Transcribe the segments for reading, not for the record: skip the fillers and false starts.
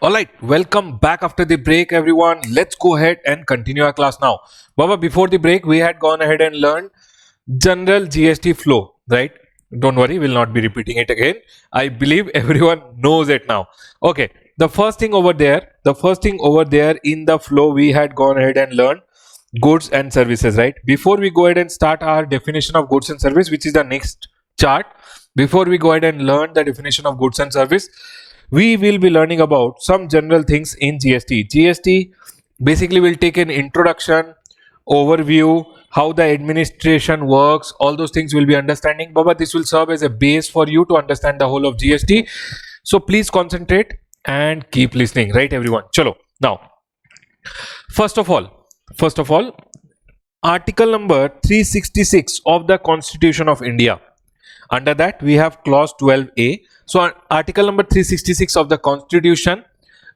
All right, welcome back after the break, everyone. Let's go ahead and continue our class now. Baba, before the break, we had gone ahead and learned general GST flow, right? Don't worry, we'll not be repeating it again. I believe everyone knows it now. Okay, the first thing over there in the flow, we had gone ahead and learned goods and services, right? Before we go ahead and start our definition of goods and service, which is the next chart, before we go ahead and learn the definition of goods and service, we will be learning about some general things in GST. GST basically will take an introduction, overview, how the administration works, all those things will be understanding. Baba, this will serve as a base for you to understand the whole of GST. So please concentrate and keep listening, right, everyone? Chalo. Now, first of all, article number 366 of the Constitution of India. Under that, we have clause 12A. So, article number 366 of the Constitution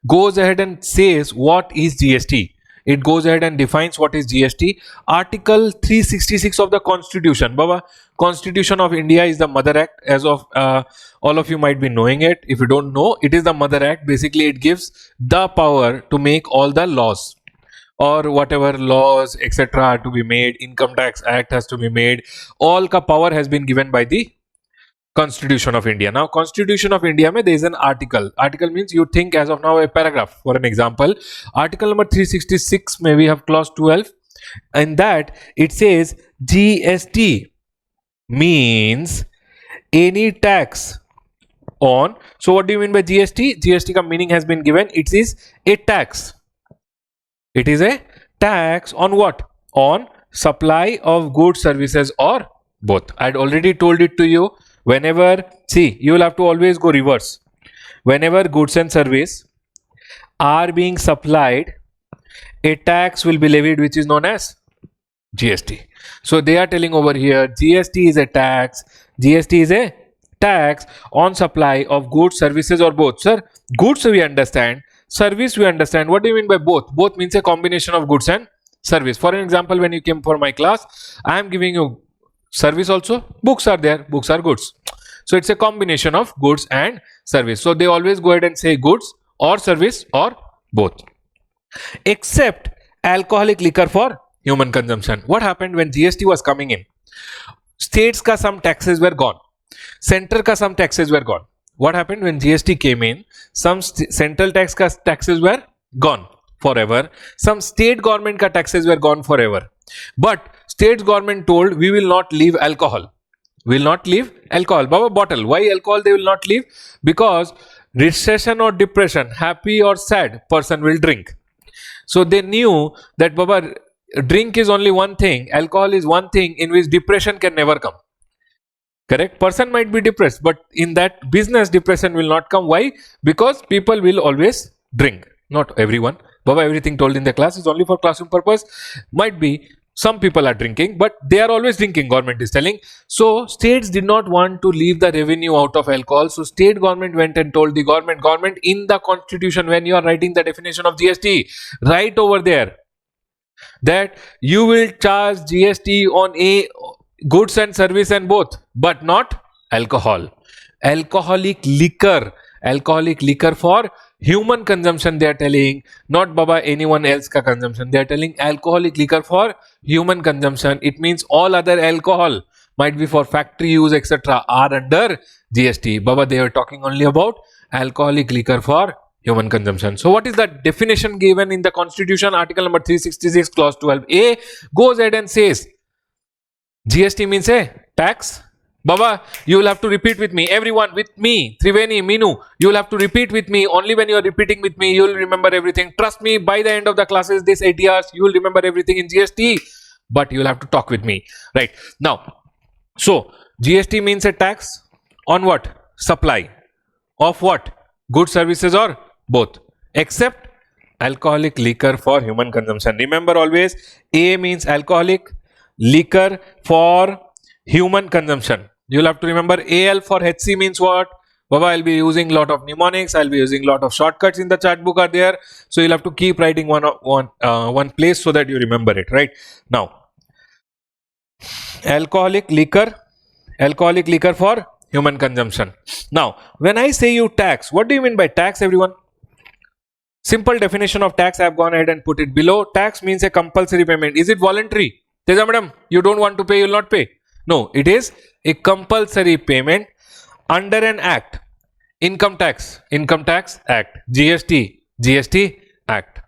goes ahead and says what is GST. It goes ahead and defines what is GST. Article 366 of the Constitution. Baba, Constitution of India is the Mother Act. As of all of you might be knowing it. If you don't know, it is the Mother Act. Basically, it gives the power to make all the laws, or whatever laws etc. are to be made. Income Tax Act has to be made. All ka power has been given by the Constitution of India. Now, Constitution of India mein there is an article. Article means you think as of now a paragraph. For an example, article number 366 may we have clause 12. In that it says GST means any tax on. So what do you mean by GST? GST ka meaning has been given. It is a tax. It is a tax on what? On supply of goods, services, or both. I had already told it to you. Whenever, see, you will have to always go reverse. Whenever goods and service are being supplied, a tax will be levied, which is known as GST. So they are telling over here, GST is a tax. GST is a tax on supply of goods, services, or both. Sir, goods we understand. Service we understand. What do you mean by both? Both means a combination of goods and service. For an example, when you came for my class, I am giving you service also. Books are there. Books are goods. So it's a combination of goods and service. So they always go ahead and say goods or service or both. Except alcoholic liquor for human consumption. What happened when GST was coming in? States ka some taxes were gone. Center ka some taxes were gone. What happened when GST came in? Some central taxes were gone forever. Some state government ka taxes were gone forever. But state government told we will not leave alcohol. We will not leave alcohol. Baba, bottle. Why alcohol they will not leave? Because recession or depression, happy or sad person will drink. So they knew that Baba, drink is only one thing. Alcohol is one thing in which depression can never come. Correct? Person might be depressed, but in that business, depression will not come. Why? Because people will always drink. Not everyone. Baba, everything told in the class is only for classroom purpose. Might be some people are drinking, but they are always drinking, government is telling. So states did not want to leave the revenue out of alcohol. So state government went and told the government in the Constitution, when you are writing the definition of GST, write over there that you will charge GST on a goods and service and both, but not alcohol. Alcoholic liquor for human consumption they are telling, not Baba anyone else ka consumption. They are telling alcoholic liquor for human consumption. It means all other alcohol might be for factory use etc. are under GST. Baba, they are talking only about alcoholic liquor for human consumption. So what is the definition given in the Constitution? Article number 366 clause 12A goes ahead and says GST means a tax. Baba, you will have to repeat with me. Everyone with me. Triveni, Minu, you will have to repeat with me. Only when you are repeating with me, you will remember everything. Trust me, by the end of the classes, this 8 years, you will remember everything in GST. But you will have to talk with me. Right. Now, so GST means a tax on what? Supply. Of what? Goods, services, or both. Except alcoholic liquor for human consumption. Remember always, A means alcoholic, liquor for human consumption. You'll have to remember AL for HC means what? Baba, I'll be using lot of mnemonics. I'll be using lot of shortcuts in the chat book are there. So you'll have to keep writing one place so that you remember it, right? Now, alcoholic liquor for human consumption. Now, when I say you tax, what do you mean by tax, everyone? Simple definition of tax, I have gone ahead and put it below. Tax means a compulsory payment. Is it voluntary? Teja madam, you don't want to pay, you will not pay. No, it is a compulsory payment under an act. Income Tax Act. GST Act.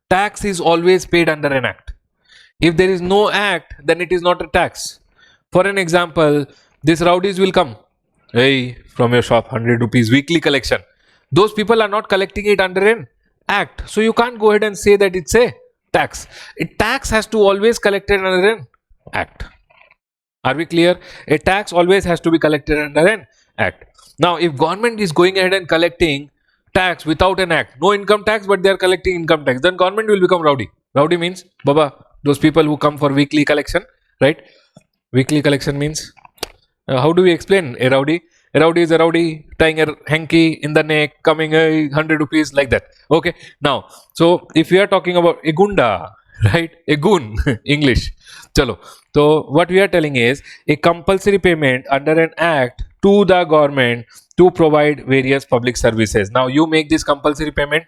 Tax is always paid under an act. If there is no act, then it is not a tax. For an example, these rowdies will come. Hey, from your shop, 100 rupees weekly collection. Those people are not collecting it under an act. So you can't go ahead and say that it's a tax. A tax has to always collected under an act. Are we clear? A tax always has to be collected under an act. Now, if government is going ahead and collecting tax without an act, no income tax, but they are collecting income tax, then government will become rowdy. Rowdy means, Baba, those people who come for weekly collection, right? Weekly collection means, how do we explain a rowdy? A rowdy is a rowdy tying a hanky in the neck, coming 100 rupees like that. Okay. Now, so if we are talking about a gunda, right? A goon, English. Chalo. So what we are telling is a compulsory payment under an act to the government to provide various public services. Now you make this compulsory payment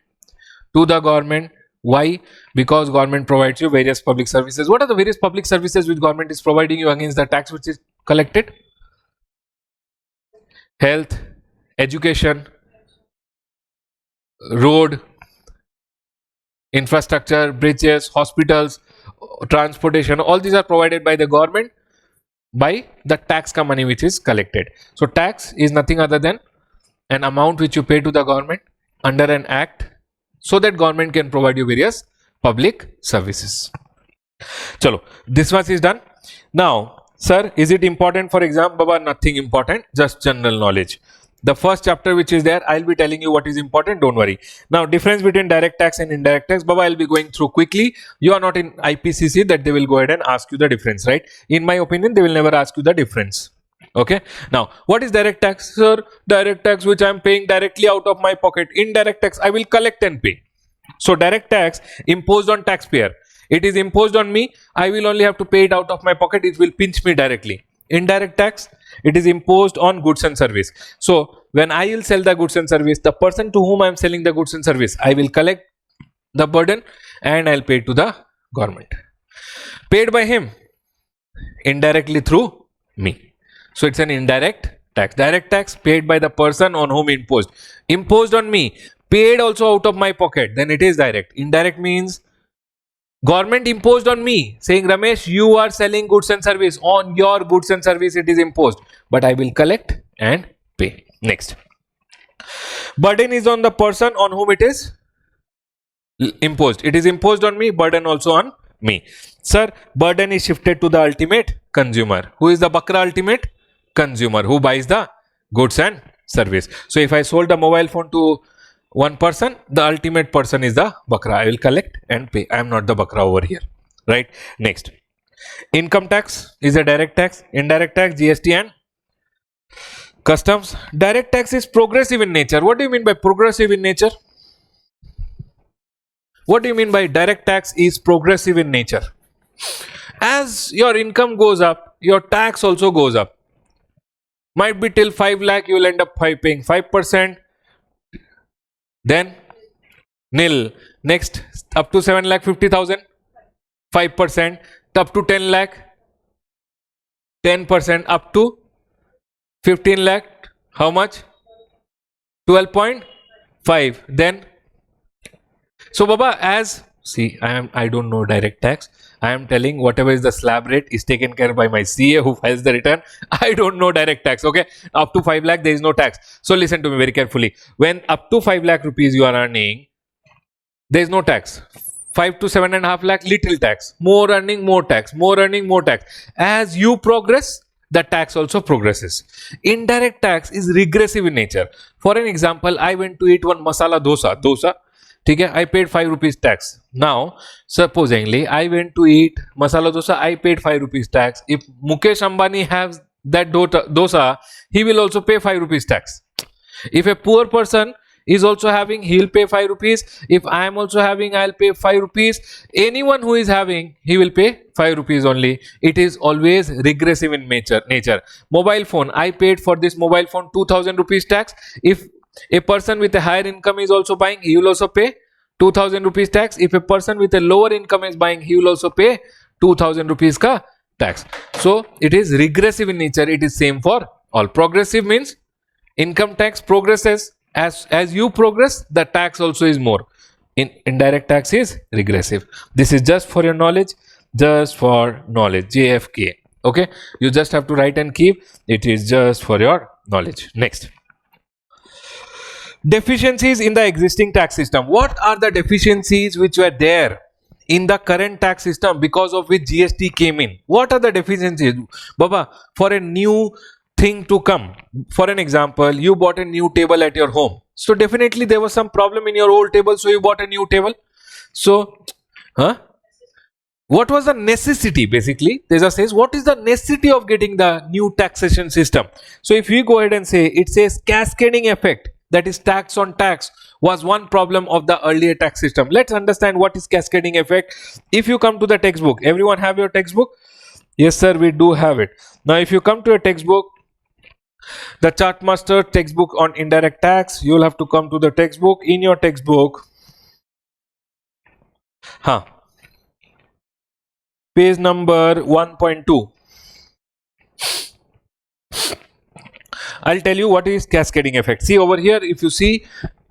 to the government. Why? Because government provides you various public services. What are the various public services which government is providing you against the tax which is collected? Health, education, road, infrastructure, bridges, hospitals, transportation, all these are provided by the government by the tax ka money which is collected. So tax is nothing other than an amount which you pay to the government under an act so that government can provide you various public services. Chalo, this much is done. Now, sir, is it important for exam? Baba, nothing important, just general knowledge. The first chapter which is there, I'll be telling you what is important, don't worry. Now, difference between direct tax and indirect tax, Baba, I'll be going through quickly. You are not in IPCC that they will go ahead and ask you the difference, right? In my opinion, they will never ask you the difference. Okay. Now, what is direct tax? Sir, direct tax which I am paying directly out of my pocket. Indirect tax, I will collect and pay. So, direct tax imposed on taxpayer. It is imposed on me. I will only have to pay it out of my pocket. It will pinch me directly. Indirect tax, it is imposed on goods and service. So when I will sell the goods and service, the person to whom I am selling the goods and service, I will collect the burden and I'll pay to the government. Paid by him indirectly through me. So it's an indirect tax. Direct tax paid by the person on whom imposed. Imposed on me, paid also out of my pocket, then it is direct. Indirect means government imposed on me saying, Ramesh, you are selling goods and service. On your goods and service it is imposed, but I will collect and pay. Next, burden is on the person on whom it is imposed. It is imposed on me, burden also on me. Sir, burden is shifted to the ultimate consumer. Who is the bakra ultimate? Consumer, who buys the goods and service. So if I sold a mobile phone to one person, the ultimate person is the bakra. I will collect and pay. I am not the bakra over here, right? Next, income tax is a direct tax. Indirect tax, GST and customs. Direct tax is progressive in nature. What do you mean by progressive in nature? What do you mean by direct tax is progressive in nature? As your income goes up, your tax also goes up. Might be till 5 lakh, you will end up paying 5%. Then nil. Next, up to 7 lakh 50,000, 5%. Up to 10 lakh, 10%. Up to 15 lakh, how much? 12.5. Then, so Baba, as see, I don't know direct tax. I am telling whatever is the slab rate is taken care by my CA who files the return. I don't know direct tax. Okay, up to 5 lakh there is no tax. So listen to me very carefully. When up to 5 lakh rupees you are earning, there is no tax. 5 to 7.5 lakh, little tax. More earning, more tax. More earning, more tax. As you progress, the tax also progresses. Indirect tax is regressive in nature. For an example, I went to eat one masala dosa. Okay, I paid 5 rupees tax. Now, supposingly, I went to eat masala dosa, I paid 5 rupees tax. If Mukesh Ambani has that dosa, he will also pay 5 rupees tax. If a poor person is also having, he will pay 5 rupees. If I am also having, I will pay 5 rupees. Anyone who is having, he will pay 5 rupees only. It is always regressive in nature. Mobile phone, I paid for this mobile phone 2000 rupees tax. If a person with a higher income is also buying, he will also pay 2000 rupees tax. If a person with a lower income is buying, he will also pay 2000 rupees ka tax. So it is regressive in nature. It is same for all. Progressive means income tax progresses as you progress, the tax also is more. Indirect tax is regressive. This is just for your knowledge, just for knowledge. JFK. Okay, you just have to write and keep. It is just for your knowledge. Next, deficiencies in the existing tax system. What are the deficiencies which were there in the current tax system because of which GST came in? What are the deficiencies, Baba? For a new thing to come, for an example, you bought a new table at your home, so definitely there was some problem in your old table, so you bought a new table. So what was the necessity? Basically Teja says, what is the necessity of getting the new taxation system? So if we go ahead and say, it says cascading effect, that is tax on tax, was one problem of the earlier tax system. Let's understand what is cascading effect. If you come to the textbook, everyone have your textbook? Yes sir, we do have it. Now if you come to a textbook, the Chartmaster textbook on indirect tax, you will have to come to the textbook. In your textbook, page number 1.2, I'll tell you what is cascading effect. See over here, if you see,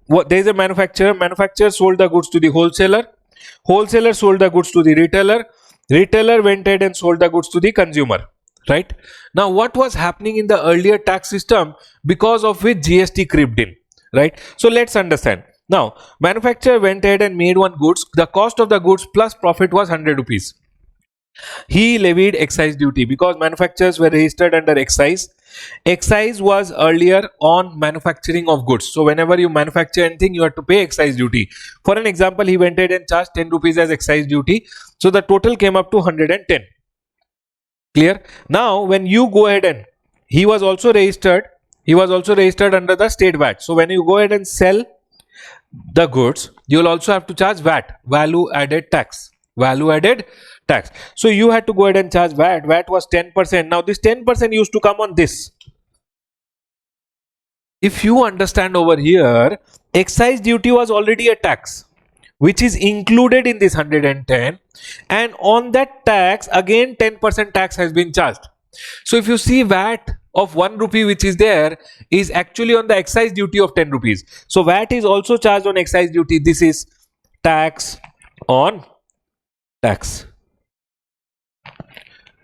there is a manufacturer sold the goods to the wholesaler sold the goods to the retailer went ahead and sold the goods to the consumer. Right now, what was happening in the earlier tax system because of which GST crept in? Right, so let's understand. Now manufacturer went ahead and made one goods. The cost of the goods plus profit was 100 rupees. He levied excise duty because manufacturers were registered under excise. Excise was earlier on manufacturing of goods. So whenever you manufacture anything, you have to pay excise duty. For an example, he went ahead and charged 10 rupees as excise duty. So the total came up to 110. Clear? Now when you go ahead and he was also registered under the state VAT. So when you go ahead and sell the goods, you will also have to charge VAT, value added tax. So you had to go ahead and charge VAT. VAT was 10%. Now this 10% used to come on this. If you understand over here, excise duty was already a tax which is included in this 110, and on that tax again 10% tax has been charged. So if you see, VAT of 1 rupee which is there is actually on the excise duty of 10 rupees. So VAT is also charged on excise duty. This is tax on tax.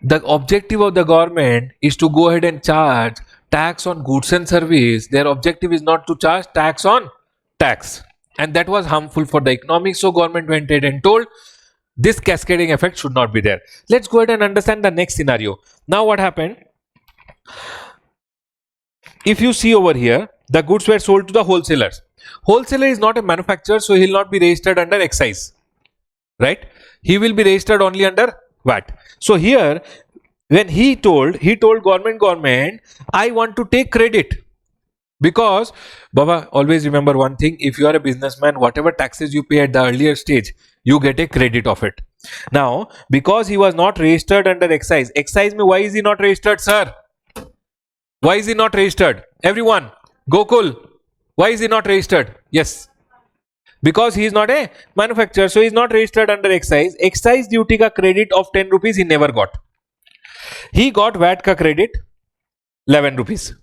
The objective of the government is to go ahead and charge tax on goods and service. Their objective is not to charge tax on tax, and that was harmful for the economy. So government went ahead and told this cascading effect should not be there. Let's go ahead and understand the next scenario. Now what happened? If you see over here, the goods were sold to the wholesalers. Wholesaler is not a manufacturer, so he will not be registered under excise. Right? He will be registered only under VAT. So here, when he told government, I want to take credit. Because, Baba, always remember one thing, if you are a businessman, whatever taxes you pay at the earlier stage, you get a credit of it. Now, because he was not registered under excise, why is he not registered, sir? Why is he not registered? Everyone, Gokul, why is he not registered? Yes. Because he is not a manufacturer, so he is not registered under excise. Excise duty ka credit of 10 rupees he never got. He got VAT ka credit 11 rupees.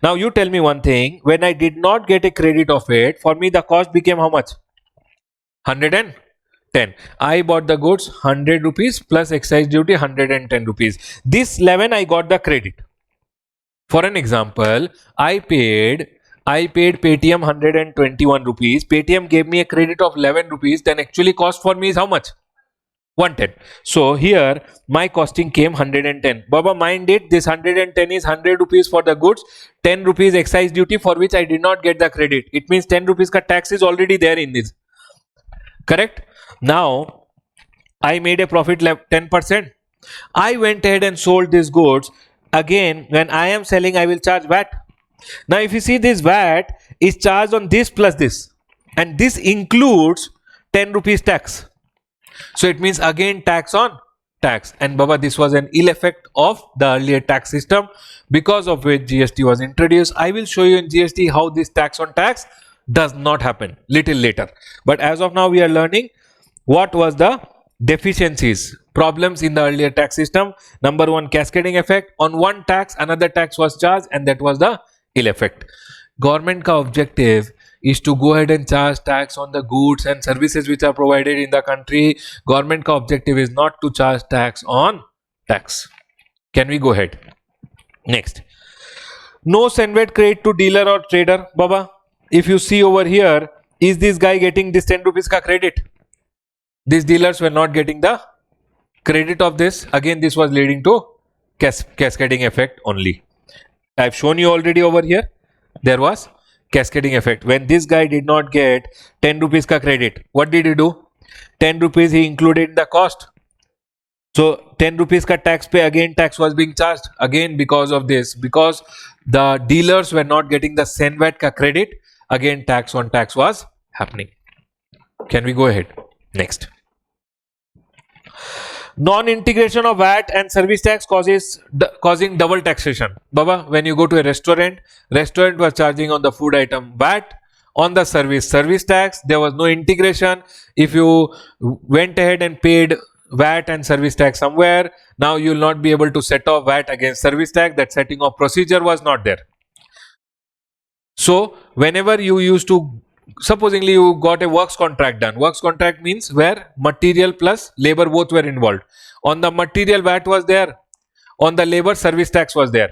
Now you tell me one thing, when I did not get a credit of it, for me the cost became how much? 110. I bought the goods 100 rupees plus excise duty 110 rupees. This 11 I got the credit. For an example, I paid Paytm 121 rupees. Paytm gave me a credit of 11 rupees. Then actually cost for me is how much? 110. So here my costing came 110. Baba, mind it, this 110 is 100 rupees for the goods, 10 rupees excise duty for which I did not get the credit. It means 10 rupees ka tax is already there in this. Correct? Now I made a profit 10%. I went ahead and sold these goods. Again, when I am selling, I will charge VAT. Now if you see, this VAT is charged on this plus this, and this includes 10 rupees tax. So it means again tax on tax. And Baba, this was an ill effect of the earlier tax system because of which GST was introduced. I will show you in GST how this tax on tax does not happen little later. But as of now, we are learning what was the deficiencies, problems in the earlier tax system. Number one, cascading effect. On one tax, another tax was charged, and that was the ill effect. Government ka objective is to go ahead and charge tax on the goods and services which are provided in the country. Government ka objective is not to charge tax on tax. Can we go ahead? Next. No Senvet credit to dealer or trader. Baba, if you see over here, is this guy getting this 10 rupees ka credit? These dealers were not getting the credit of this. Again, this was leading to cascading effect only. I've shown you already over here. There was cascading effect. When this guy did not get 10 rupees ka credit, what did he do? 10 rupees he included in the cost. So 10 rupees ka tax pay, again tax was being charged. Again, because of this, because the dealers were not getting the Senvet ka credit, again tax on tax was happening. Can we go ahead? Next. Non-integration of VAT and service tax causing double taxation. Baba, when you go to a restaurant was charging on the food item VAT, on the service tax. There was no integration. If you went ahead and paid VAT and service tax somewhere, now you will not be able to set off VAT against service tax. That setting off procedure was not there. So whenever you used to, supposingly you got a works contract done. Works contract means where material plus labor both were involved. On the material, VAT was there. On the labor, service tax was there.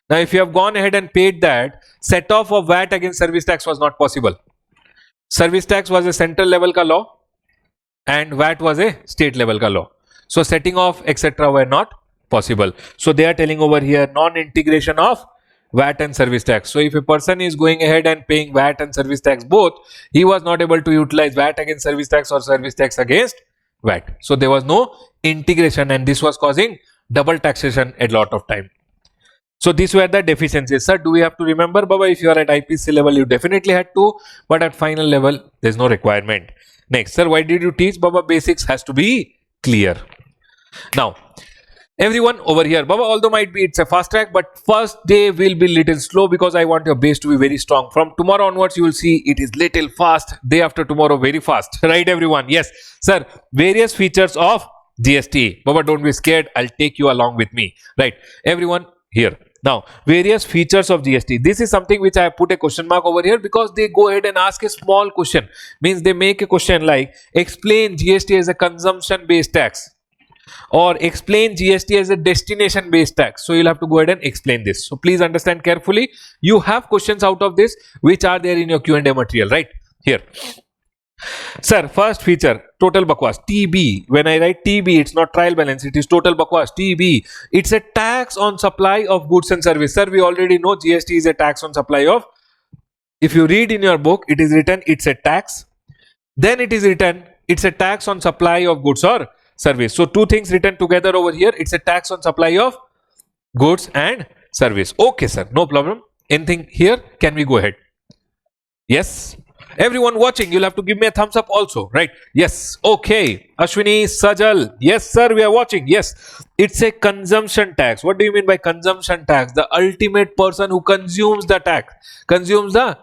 Now if you have gone ahead and paid that, set off of VAT against service tax was not possible. Service tax was a central level ka law and VAT was a state level ka law. So setting off etc. were not possible. So they are telling over here non-integration of VAT and service tax. So if a person is going ahead and paying VAT and service tax both, he was not able to utilize VAT against service tax or service tax against VAT. So there was no integration and this was causing double taxation a lot of time. So these were the deficiencies. Sir, do we have to remember? Baba, if you are at IPC level, you definitely had to, but at final level, there is no requirement. Next, sir, why did you teach? Baba, basics has to be clear. Now, everyone over here, Baba, although might be it's a fast track, but first day will be little slow because I want your base to be very strong. From tomorrow onwards, you will see it is little fast. Day after tomorrow, very fast. Right, everyone? Yes, sir. Various features of GST. Baba, don't be scared. I'll take you along with me. Right, everyone here. Now, various features of GST. This is something which I put a question mark over here because they go ahead and ask a small question. Means they make a question like, explain GST as a consumption-based tax. Or explain GST as a destination based tax. So you'll have to go ahead and explain this. So please understand carefully. You have questions out of this which are there in your Q&A material, right? Here. Sir, first feature, total bakwas, TB. When I write TB, it's not trial balance, it is total bakwas, TB. It's a tax on supply of goods and service. Sir, we already know GST is a tax on supply of. If you read in your book, it is written it's a tax. Then it is written it's a tax on supply of goods or service. So two things written together over here. It's a tax on supply of goods and service. Okay, sir, no problem. Anything here? Can we go ahead? Yes. Everyone watching, you'll have to give me a thumbs up also, right? Yes. Okay. Ashwini, Sajal. Yes, sir, we are watching. Yes. It's a consumption tax. What do you mean by consumption tax? The ultimate person who consumes the tax, consumes the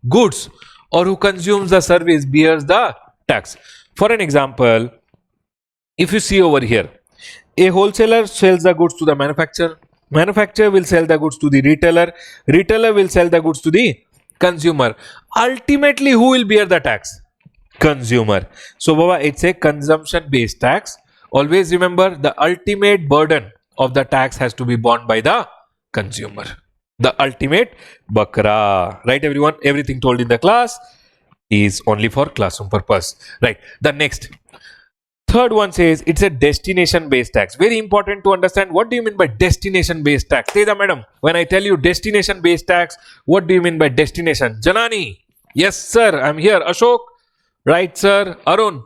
goods or who consumes the service bears the tax. For an example, if you see over here, a wholesaler sells the goods to the manufacturer. Manufacturer will sell the goods to the retailer. Retailer will sell the goods to the consumer. Ultimately, who will bear the tax? Consumer. So, Baba, it's a consumption-based tax. Always remember, the ultimate burden of the tax has to be borne by the consumer. The ultimate bakra. Right, everyone? Everything told in the class is only for classroom purpose. Right. The next. Third one says it's a destination based tax. Very important to understand what do you mean by destination based tax. Teja madam, when I tell you destination based tax, what do you mean by destination? Janani, yes sir, I'm here. Ashok, right sir. Arun.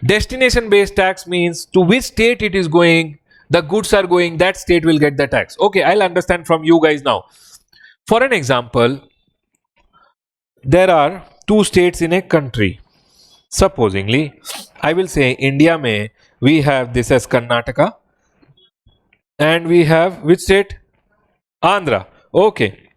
Destination based tax means to which state it is going, the goods are going, that state will get the tax. Okay, I'll understand from you guys now. For an example, there are two states in a country. Supposingly, I will say India mein we have this as Karnataka and we have which state? Andhra. Okay.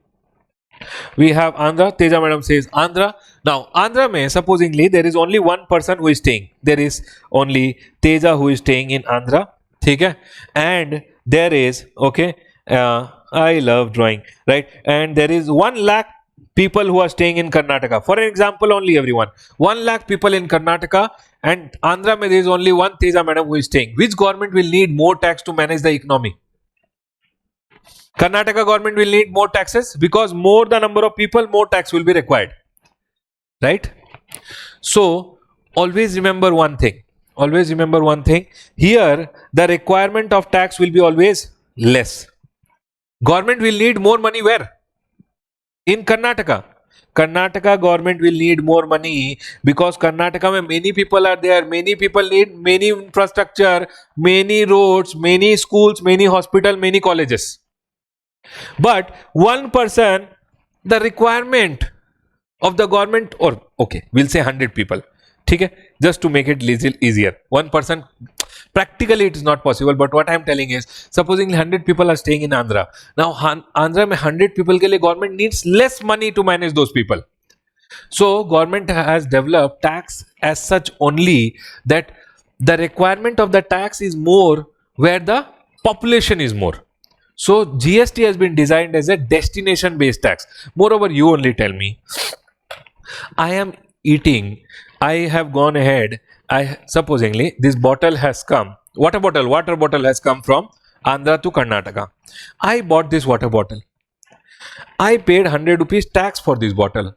We have Andhra. Teja madam says Andhra. Now, Andhra mein supposingly there is only one person who is staying. There is only Teja who is staying in Andhra. ठीक है? And there is, okay, I love drawing, right? And there is 1 lakh people who are staying in Karnataka. For an example only, everyone. 1 lakh people in Karnataka, and Andhra mein there is only one Teja madam who is staying. Which government will need more tax to manage the economy? Karnataka government will need more taxes because more the number of people, more tax will be required. Right? So, always remember one thing. Always remember one thing. Here, the requirement of tax will be always less. Government will need more money where? In Karnataka. Karnataka government will need more money because Karnataka mein many people are there. Many people need many infrastructure, many roads, many schools, many hospitals, many colleges. But one person, the requirement of the government, or okay, we'll say 100 people. Okay, just to make it easier. One person, practically it is not possible. But what I am telling is, supposing 100 people are staying in Andhra. Now, Andhra mein 100 people ke liye government needs less money to manage those people. So, government has developed tax as such only that the requirement of the tax is more where the population is more. So GST has been designed as a destination based tax. Moreover, you only tell me, I am eating, I have gone ahead, supposingly this bottle has come, water bottle has come from Andhra to Karnataka. I bought this water bottle. I paid 100 rupees tax for this bottle.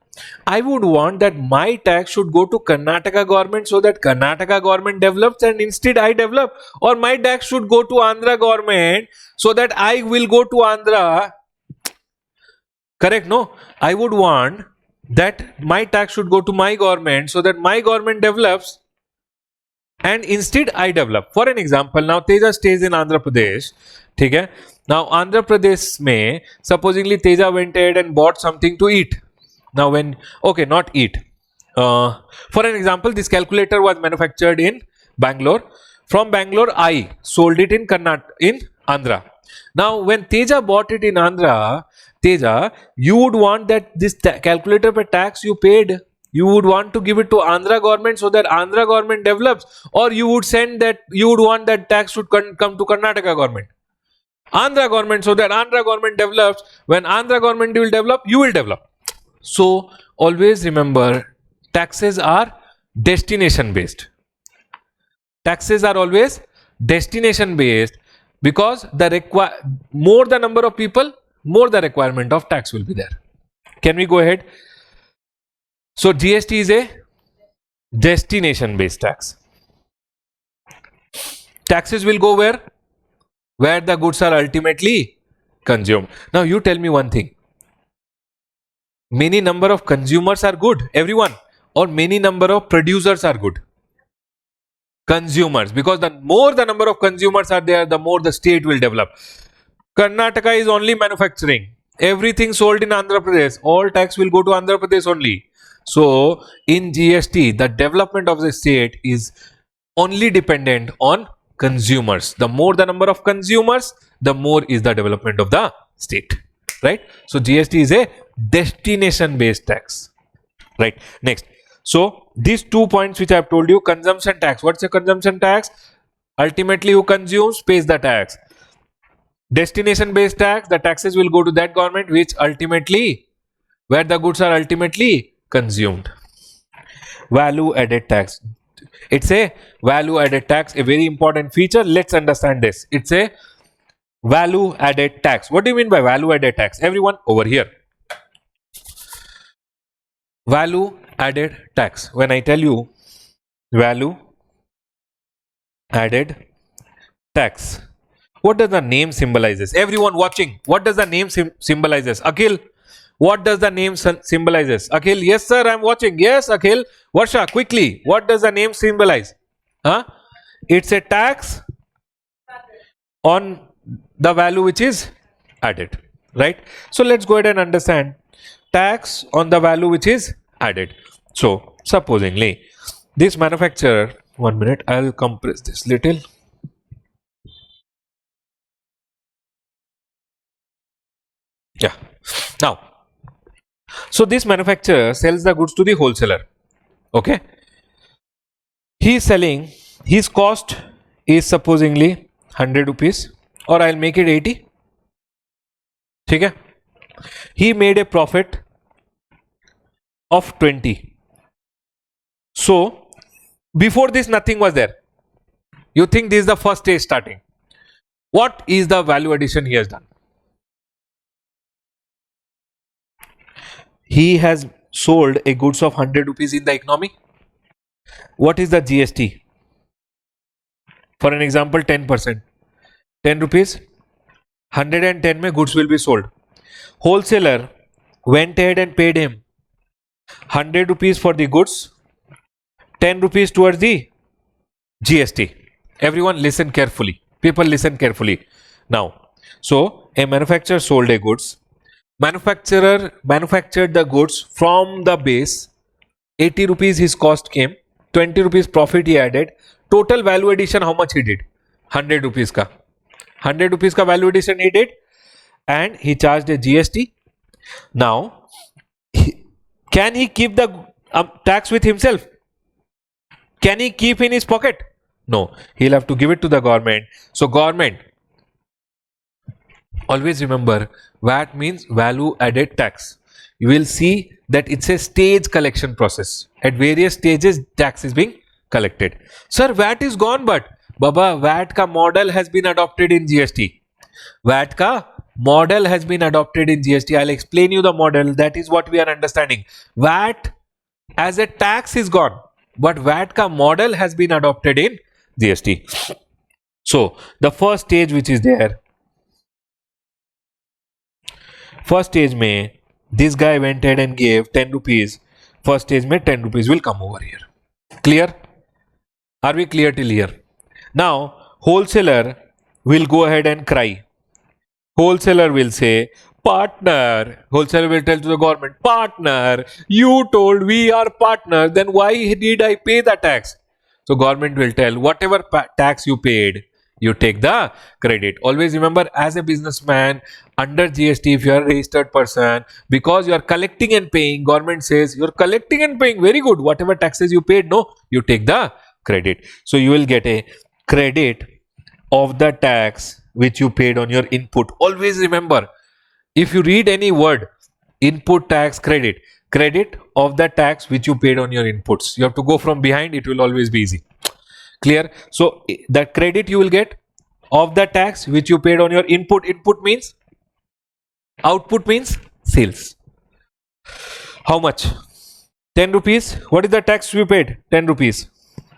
I would want that my tax should go to Karnataka government so that Karnataka government develops and instead I develop, or my tax should go to Andhra government so that I will go to Andhra. Correct? No, I would want that my tax should go to my government so that my government develops and instead I develop. For an example, now Teja stays in Andhra Pradesh. ठीक है? Now Andhra Pradesh में supposingly Teja went ahead and bought something to eat. Now when, okay, not eat. For an example, this calculator was manufactured in Bangalore. From Bangalore, I sold it in Andhra. Now when Teja bought it in Andhra, Teja, you would want that this calculator per tax you paid, you would want to give it to Andhra government so that Andhra government develops, or you would want that tax should come to Karnataka government. Andhra government so that Andhra government develops. When Andhra government will develop, you will develop. So always remember, taxes are destination based. Taxes are always destination based because more the number of people, more the requirement of tax will be there. Can we go ahead? So GST is a destination based tax. Taxes will go where? Where the goods are ultimately consumed. Now you tell me one thing. Many number of consumers are good, everyone, or many number of producers are good? Consumers, because the more the number of consumers are there, the more the state will develop. Karnataka is only manufacturing. Everything sold in Andhra Pradesh. All tax will go to Andhra Pradesh only. So in GST, the development of the state is only dependent on consumers. The more the number of consumers, the more is the development of the state. Right? So GST is a destination based tax. Right? Next. So these 2 points which I have told you, consumption tax. What's a consumption tax? Ultimately who consumes pays the tax. Destination based tax, the taxes will go to that government which ultimately, where the goods are ultimately consumed. Value added tax. It's a value added tax, a very important feature. Let's understand this. It's a value added tax. What do you mean by value added tax? Everyone over here. Value added tax. When I tell you value added tax, what does the name symbolizes? Everyone watching, what does the name symbolizes? Akhil, what does the name symbolizes? Akhil, yes sir, I am watching. Yes, Akhil. Varsha, quickly, what does the name symbolize? It's a tax on the value which is added, right? So let's go ahead and understand tax on the value which is added. So supposingly this manufacturer, 1 minute, I'll compress this little. Yeah. Now So this manufacturer sells the goods to the wholesaler. Okay. He is selling, his cost is supposingly 100 rupees, or I'll make it 80. ठीक है. He made a profit of 20. So before this nothing was there. You think this is the first stage starting. What is the value addition he has done? He has sold a goods of 100 rupees in the economy. What is the GST? For an example, 10%. 10 rupees. 110 mein goods will be sold. Wholesaler went ahead and paid him 100 rupees for the goods, 10 rupees towards the GST. Everyone listen carefully. People listen carefully. Now, so a manufacturer sold a goods. Manufacturer manufactured the goods from the base. 80 rupees his cost came. 20 rupees profit he added. Total value addition how much he did? 100 rupees ka. 100 rupees ka value addition he did. And he charged a GST. Now, can he keep the tax with himself? Can he keep in his pocket? No, he'll have to give it to the government. So government, always remember, VAT means value added tax. You will see that it's a stage collection process. At various stages, tax is being collected. Sir, VAT is gone, but Baba, VAT ka model has been adopted in GST. VAT ka model has been adopted in GST. I'll explain you the model. That is what we are understanding. VAT as a tax is gone, but VAT ka model has been adopted in GST. So the first stage which is there, first stage mein this guy went ahead and gave 10 rupees. First stage mein 10 rupees will come over here. Clear? Are we clear till here? Now wholesaler will go ahead and cry. Wholesaler will say, partner. Wholesaler will tell to the government, partner, you told we are partner, then why did I pay the tax? So government will tell, whatever tax you paid, you take the credit. Always remember, as a businessman under GST, if you are a registered person, because you are collecting and paying, government says you're collecting and paying, very good. Whatever taxes you paid, no, you take the credit. So you will get a credit of the tax which you paid on your input. Always remember, if you read any word, input tax credit, credit of the tax which you paid on your inputs. You have to go from behind, it will always be easy. Clear? So the credit you will get of the tax which you paid on your input. Input means output means sales. How much? 10 rupees. What is the tax you paid? 10 rupees.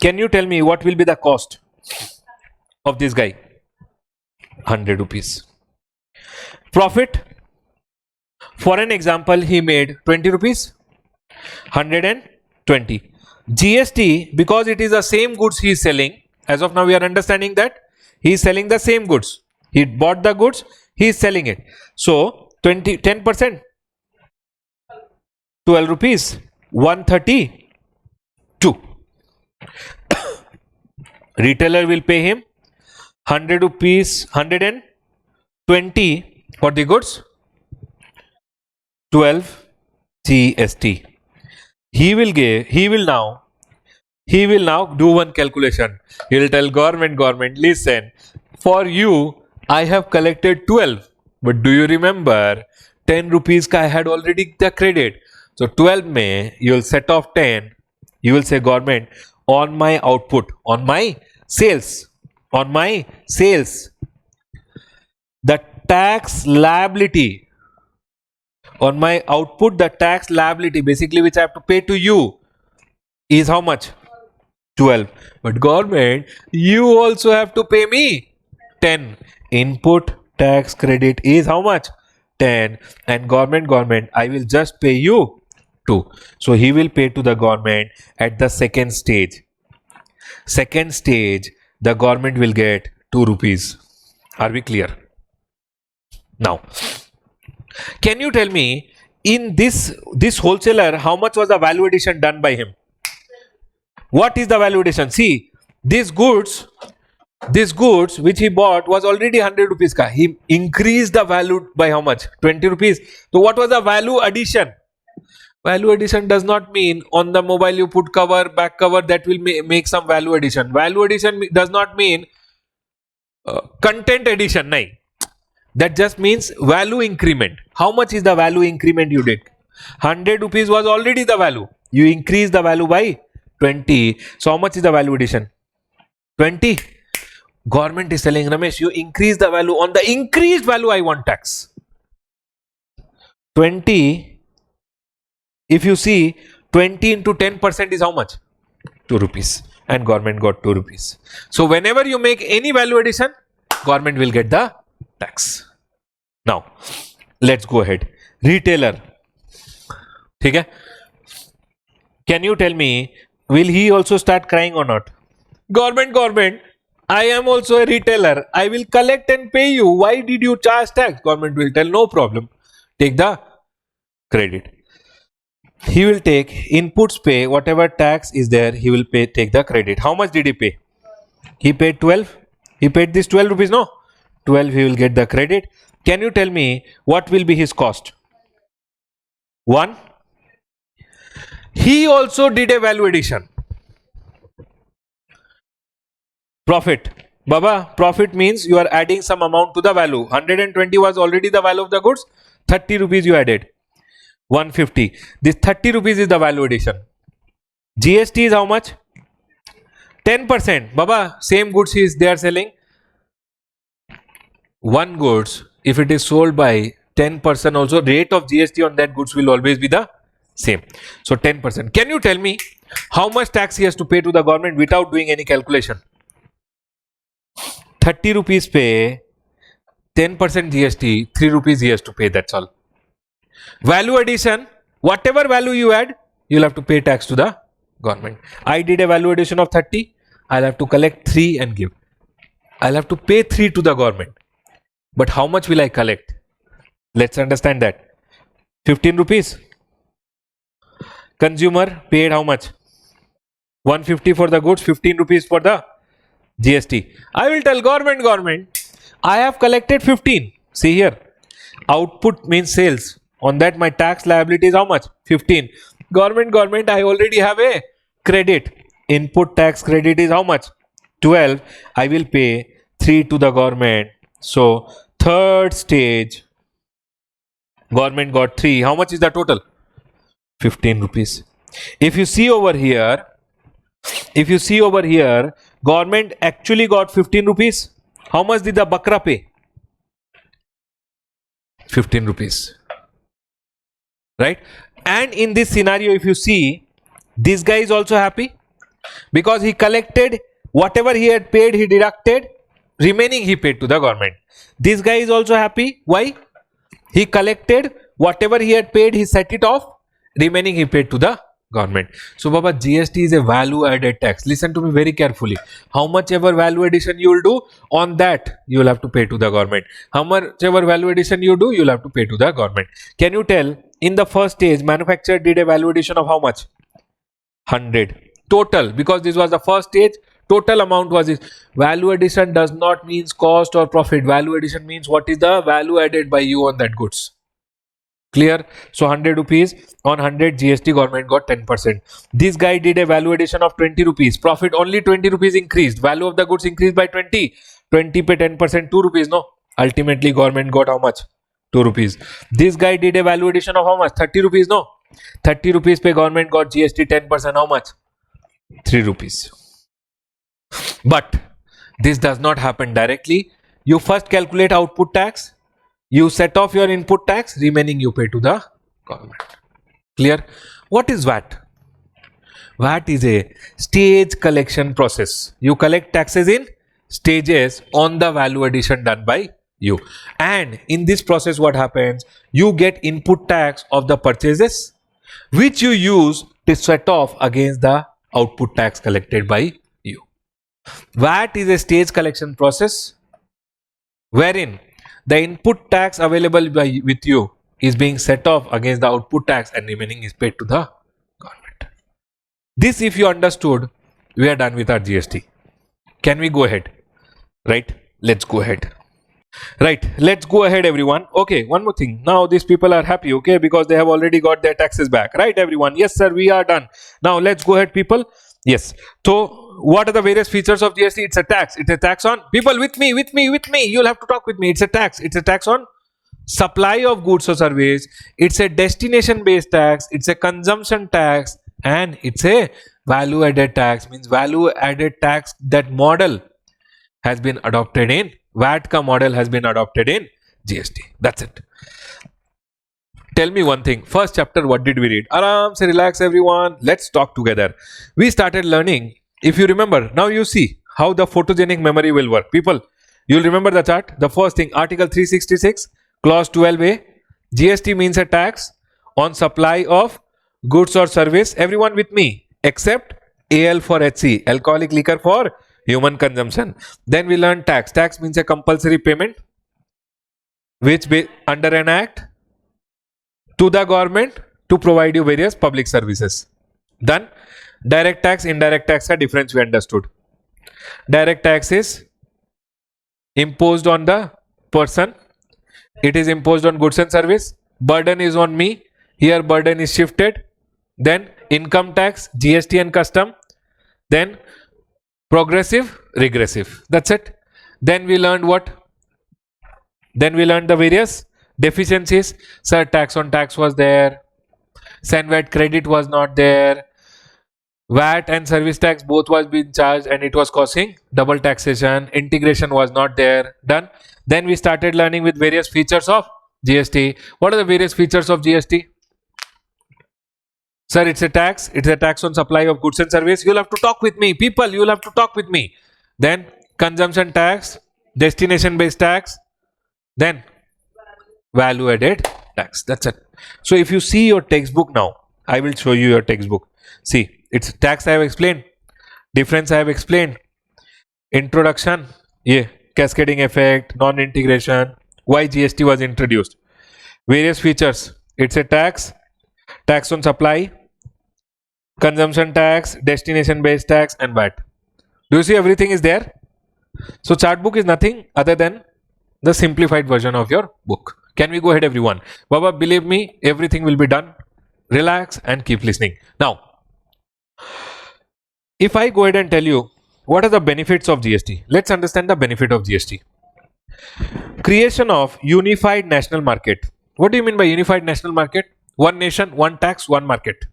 Can you tell me what will be the cost of this guy? 100 rupees. Profit. For an example, he made 20 rupees. 120. GST, because it is the same goods he is selling. As of now, we are understanding that he is selling the same goods. He bought the goods, he is selling it. So 10%, 12 rupees, 132. Retailer will pay him 100 rupees, 120 for the goods, 12 GST. He will now do one calculation. He will tell government, listen, for you, I have collected 12. But do you remember 10 rupees ka I had already the credit. So 12 mein, you will set off 10. You will say government, on my output, on my sales, the tax liability, on my output, the tax liability, basically which I have to pay to you, is how much? 12. But government, you also have to pay me 10. Input tax credit is how much? 10. And government, I will just pay you 2. So he will pay to the government at the second stage. Second stage, the government will get 2 rupees. Are we clear? Now, can you tell me, in this wholesaler, how much was the value addition done by him? What is the value addition? See, these goods which he bought was already 100 rupees ka. He increased the value by how much? 20 rupees. So what was the value addition? Value addition does not mean on the mobile you put cover, back cover, that will make some value addition. Value addition does not mean content addition. Nahi. That just means value increment. How much is the value increment you did? 100 rupees was already the value. You increase the value by 20. So how much is the value addition? 20. Government is telling Ramesh, you increase the value. On the increased value I want tax. 20. If you see, 20 into 10% is how much? 2 rupees. And government got 2 rupees. So whenever you make any value addition, government will get the tax. Now, let's go ahead. Retailer. Okay? Can you tell me, will he also start crying or not? Government, I am also a retailer. I will collect and pay you. Why did you charge tax? Government will tell, no problem. Take the credit. He will take inputs pay, whatever tax is there, he will pay, take the credit. How much did he pay? He paid 12. He paid this 12 rupees, no? 12 he will get the credit. Can you tell me what will be his cost? 1. He also did a value addition. Profit. Baba, profit means you are adding some amount to the value. 120 was already the value of the goods. 30 rupees you added. 150. This 30 rupees is the value addition. GST is how much? 10%. Baba, same goods they are selling. One goods, if it is sold by 10% also, rate of GST on that goods will always be the same. So 10%. Can you tell me how much tax he has to pay to the government without doing any calculation? 30 rupees pay, 10% GST, 3 rupees he has to pay, that's all. Value addition, whatever value you add, you'll have to pay tax to the government. I did a value addition of 30, I'll have to collect 3 and give. I'll have to pay 3 to the government. But how much will I collect? Let's understand that. 15 rupees. Consumer paid how much? 150 for the goods, 15 rupees for the GST. I will tell government, I have collected 15. See here, output means sales. On that my tax liability is how much? 15. Government, I already have a credit. Input tax credit is how much? 12. I will pay 3 to the government. So third stage, government got 3. How much is the total? 15 rupees. If you see over here, government actually got 15 rupees. How much did the Bakra pay? 15 rupees. Right? And in this scenario, if you see, this guy is also happy because he collected whatever he had paid, he deducted, remaining he paid to the government. This guy is also happy. Why? He collected whatever he had paid, he set it off, remaining he paid to the government. So Baba, GST is a value added tax. Listen to me very carefully. How much ever value addition you will do, on that you will have to pay to the government. How much ever value addition you do, you will have to pay to the government. Can you tell, in the first stage, manufacturer did a value addition of how much? 100. Total, because this was the first stage, total amount was this. Value addition does not mean cost or profit. Value addition means what is the value added by you on that goods. Clear? So 100 rupees on 100 GST, government got 10%. This guy did a value addition of 20 rupees. Profit only 20 rupees increased. Value of the goods increased by 20. 20 pay 10%, 2 rupees. No. Ultimately, government got how much? 2 rupees. This guy did a value addition of how much? 30 rupees. No. 30 rupees pay, government got GST 10%. How much? 3 rupees. But this does not happen directly. You first calculate output tax. You set off your input tax, remaining you pay to the government. Clear? What is VAT? VAT is a stage collection process. You collect taxes in stages on the value addition done by you. And in this process, what happens? You get input tax of the purchases, which you use to set off against the output tax collected by you. VAT is a stage collection process wherein the input tax available with you is being set off against the output tax and remaining is paid to the government. This, if you understood, we are done with our GST. Can we go ahead? Right? Let's go ahead. Right, let's go ahead, everyone. Okay, one more thing. Now these people are happy, okay, because they have already got their taxes back. Right, everyone? Yes, sir, we are done. Now let's go ahead, people. Yes. So, what are the various features of GST? It's a tax. It's a tax on people. With me, with me, with me. You'll have to talk with me. It's a tax. It's a tax on supply of goods or service. It's a destination based tax. It's a consumption tax, and it's a value added tax. Means value added tax. That model has been adopted in VAT ka model has been adopted in GST. That's it. Tell me one thing. First chapter, what did we read? Aram se relax, everyone. Let's talk together. We started learning. If you remember, now you see how the photogenic memory will work. People, you'll remember the chart. The first thing, Article 366, Clause 12A. GST means a tax on supply of goods or service. Everyone with me, except AL for HC, alcoholic liquor for human consumption. Then we learn tax. Tax means a compulsory payment which be under an act to the government to provide you various public services. Then direct tax, indirect tax ka difference we understood. Direct tax is imposed on the person. It is imposed on goods and service. Burden is on me. Here burden is shifted. Then income tax, GST and custom. Then progressive, regressive. That's it. Then we learned what? Then we learned the various deficiencies. Sir, tax on tax was there. SENVAT credit was not there. VAT and service tax both was being charged and it was causing double taxation. Integration was not there. Done. Then we started learning with various features of GST. What are the various features of GST? Sir, it's a tax. It's a tax on supply of goods and service. You'll have to talk with me. People, you'll have to talk with me. Then consumption tax, destination based tax, then value added tax. That's it. So if you see your textbook now, I will show you your textbook. See, it's tax I have explained, difference I have explained, introduction, yeah, cascading effect, non-integration, why GST was introduced, various features. It's a tax, tax on supply, consumption tax, destination based tax, and VAT. Do you see everything is there? So chart book is nothing other than the simplified version of your book. Can we go ahead, everyone? Baba, believe me, everything will be done. Relax and keep listening. Now, if I go ahead and tell you what are the benefits of GST, let's understand the benefit of GST. Creation of unified national market. What do you mean by unified national market? One nation, one tax, one market.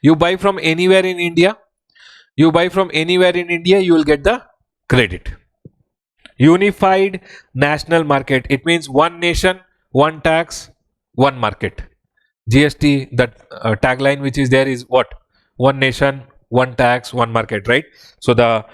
You buy from anywhere in India, you will get the credit. Unified national market. It means one nation, one tax, one market. GST, that tagline which is there is what? One nation, one tax, one market, right? So the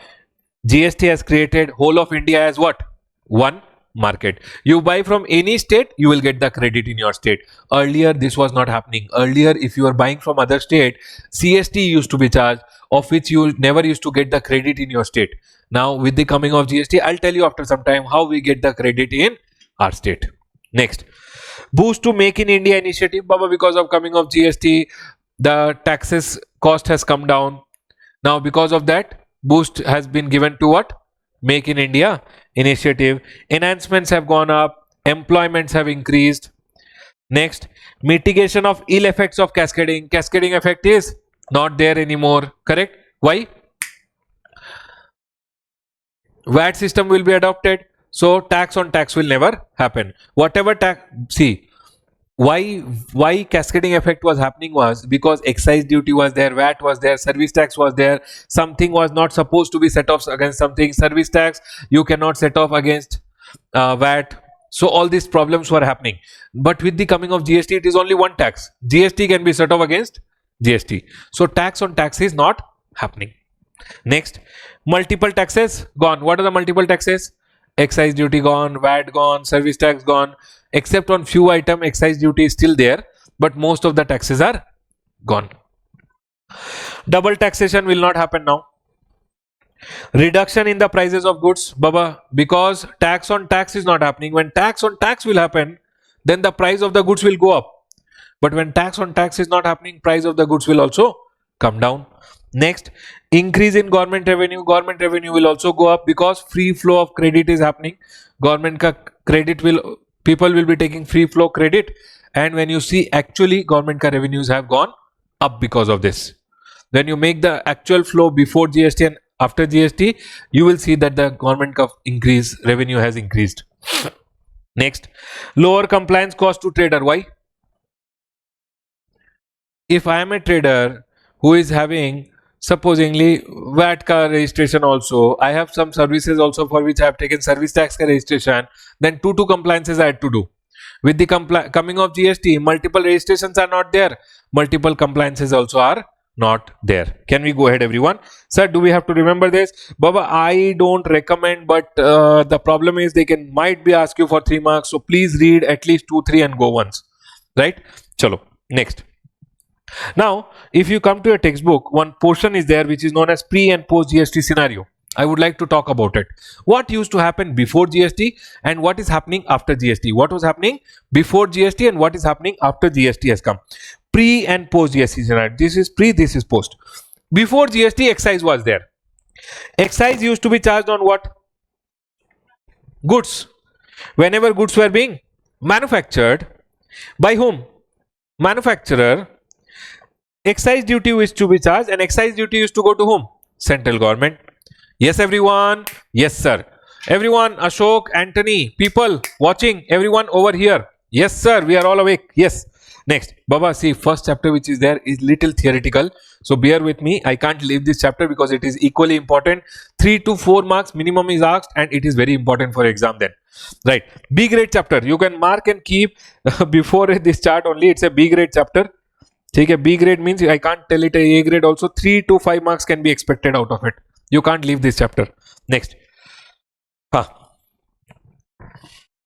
GST has created whole of India as what? One market. You buy from any state, you will get the credit in your state. Earlier, this was not happening. Earlier, if you are buying from other state, CST used to be charged, of which you never used to get the credit in your state. Now, with the coming of GST, I'll tell you after some time how we get the credit in our state. Next, boost to Make in India initiative. Baba, because of coming of GST, the taxes cost has come down. Now, because of that, boost has been given to what? Make in India initiative. Enhancements have gone up. Employments have increased. Next, mitigation of ill effects of cascading. Cascading effect is not there anymore. Correct? Why? VAT system will be adopted. So tax on tax will never happen. Whatever tax, see, why cascading effect was happening was because excise duty was there, VAT was there, service tax was there. Something was not supposed to be set off against something. Service tax you cannot set off against VAT. So all these problems were happening. But with the coming of GST, it is only one tax. GST can be set off against GST. So tax on tax is not happening. Next, multiple taxes gone. What are the multiple taxes? Excise duty gone, VAT gone, service tax gone. Except on few items, excise duty is still there, but most of the taxes are gone. Double taxation will not happen now. Reduction in the prices of goods, Baba, because tax on tax is not happening. When tax on tax will happen, then the price of the goods will go up. But when tax on tax is not happening, price of the goods will also come down. Next, increase in government revenue. Government revenue will also go up because free flow of credit is happening. Government ka people will be taking free flow credit, and when you see actually government ka revenues have gone up because of this. When you make the actual flow before GST and after GST, you will see that the government ka revenue has increased. Next, lower compliance cost to trader. Why? If I am a trader who is having supposingly VAT ka registration also, I have some services also for which I have taken service tax ka registration, then two compliances I had to do. With the coming of GST, multiple registrations are not there, multiple compliances also are not there. Can we go ahead, everyone? Sir, do we have to remember this? Baba, I don't recommend, but the problem is they might be ask you for 3 marks, so please read at least 2, 3 and go once, right? Chalo, next. Now, if you come to a textbook, one portion is there which is known as pre and post GST scenario. I would like to talk about it. What used to happen before GST and what is happening after GST? What was happening before GST and what is happening after GST has come? Pre and post GST scenario. This is pre, this is post. Before GST, excise was there. Excise used to be charged on what? Goods. Whenever goods were being manufactured, by whom? Manufacturer. Excise duty used to be charged, and excise duty used to go to whom? Central government. Yes, everyone. Yes, sir. Everyone, Ashok, Anthony, people watching, everyone over here. Yes, sir. We are all awake. Yes. Next, Baba, see, first chapter which is there is little theoretical. So bear with me. I can't leave this chapter because it is equally important. 3 to 4 marks minimum is asked, and it is very important for exam then. Right. B grade chapter. You can mark and keep before this chart only. It's a B grade chapter. Okay, B grade means I can't tell it a grade also. 3 to 5 marks can be expected out of it. You can't leave this chapter. Next.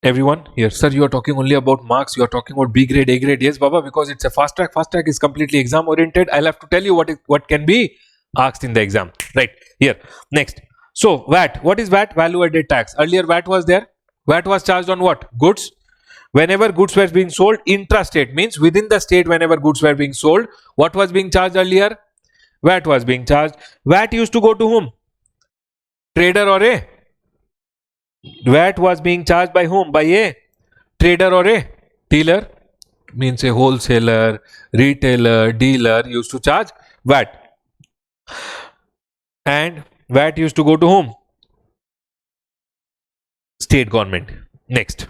Everyone here, sir, you are talking only about marks. You are talking about B grade, A grade. Yes, Baba, because it's a fast track. Fast track is completely exam oriented. I'll have to tell you what can be asked in the exam. Right here. Next. So VAT. What is VAT? Value added tax. Earlier VAT was there. VAT was charged on what? Goods. Whenever goods were being sold, intrastate means within the state. Whenever goods were being sold, what was being charged earlier? VAT was being charged. VAT used to go to whom? Trader or a? VAT was being charged by whom? By a trader or a dealer? Means a wholesaler, retailer, dealer used to charge VAT. And VAT used to go to whom? State government. Next.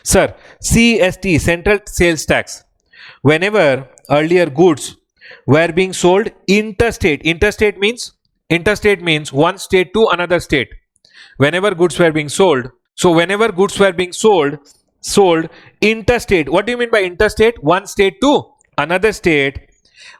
Sir, CST, Central Sales Tax. Whenever earlier goods were being sold interstate means one state to another state. Whenever goods were being sold, so whenever goods were being sold interstate. What do you mean by interstate? One state to another state.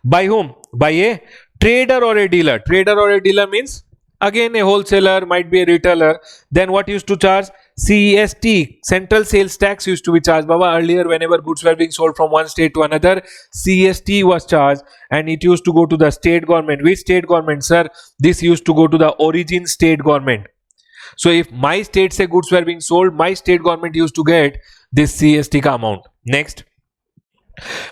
By whom? By a trader or a dealer. Trader or a dealer means again a wholesaler, might be a retailer. Then what used to charge? CST, Central Sales Tax used to be charged. Baba, earlier whenever goods were being sold from one state to another, CST was charged, and it used to go to the state government. Which state government, sir? This used to go to the origin state government. So if my state say goods were being sold, my state government used to get this CST ka amount. Next.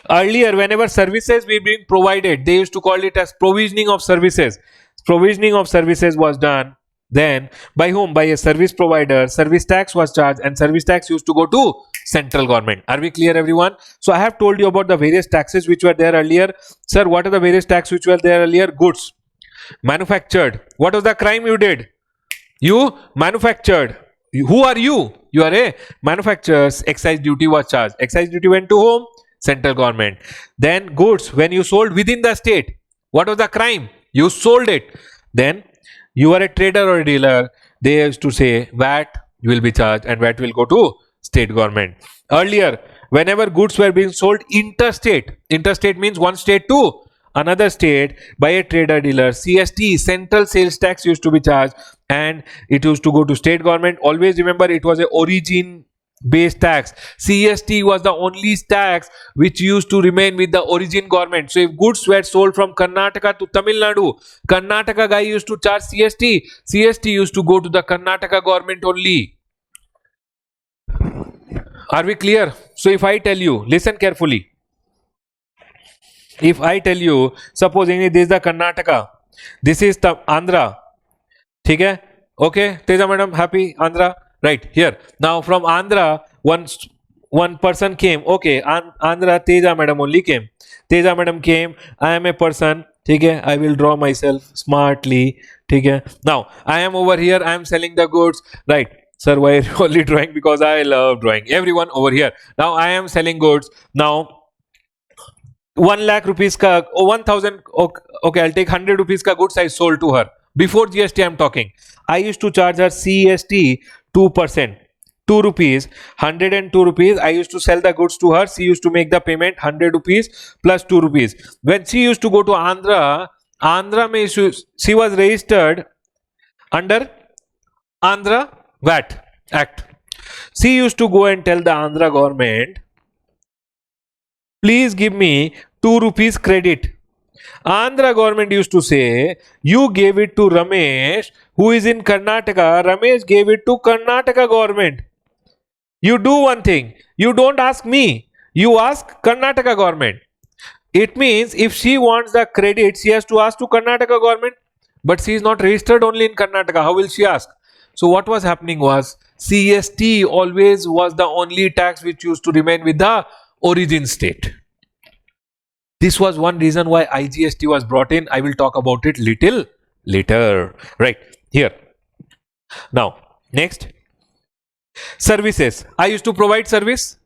Earlier, whenever services were being provided, they used to call it as provisioning of services. Provisioning of services was done. Then by whom? By a service provider. Service tax was charged, and service tax used to go to central government. Are we clear, everyone? So I have told you about the various taxes which were there earlier. Sir, what are the various taxes which were there earlier? Goods manufactured. What was the crime you did? You manufactured. Who are you? You are a manufacturer. Excise duty was charged. Excise duty went to whom? Central government. Then goods, when you sold within the state, what was the crime? You sold it. Then you are a trader or a dealer. They used to say VAT will be charged, and VAT will go to state government. Earlier, whenever goods were being sold interstate means one state to another state by a trader dealer, CST, Central Sales Tax used to be charged, and it used to go to state government. Always remember, it was a origin based tax. CST was the only tax which used to remain with the origin government. So if goods were sold from Karnataka to Tamil Nadu, Karnataka guy used to charge CST. CST used to go to the Karnataka government only. Are we clear? So if I tell you, listen carefully. If I tell you, supposing this is the Karnataka, this is the Andhra. ठीक है? Okay, Teja madam, happy Andhra. right here. Now from Andhra, one person came. Okay, Andhra Teja madam only came. Teja madam came. I am a person. Okay, I will draw myself smartly. Okay. Now I am over here. I am selling the goods. Right. Sir, why are you only drawing? Because I love drawing. Everyone over here. Now I am selling goods. Now 1 lakh rupees ka 1000, okay, I'll take 100 rupees ka goods I sold to her. Before GST I'm talking. I used to charge her CST 2%. 2 rupees, 102 rupees. I used to sell the goods to her. She used to make the payment 100 rupees plus 2 rupees. When she used to go to Andhra, she was registered under Andhra VAT Act. She used to go and tell the Andhra government, please give me 2 rupees credit. Andhra government used to say, you gave it to Ramesh, who is in Karnataka. Ramesh gave it to Karnataka government. You do one thing, you don't ask me, you ask Karnataka government. It means if she wants the credit, she has to ask to Karnataka government. But she is not registered only in Karnataka. How will she ask? So what was happening was, CST always was the only tax which used to remain with the origin state. This was one reason why IGST was brought in. I will talk about it little later. Right here. Now, next. Services. I used to provide service.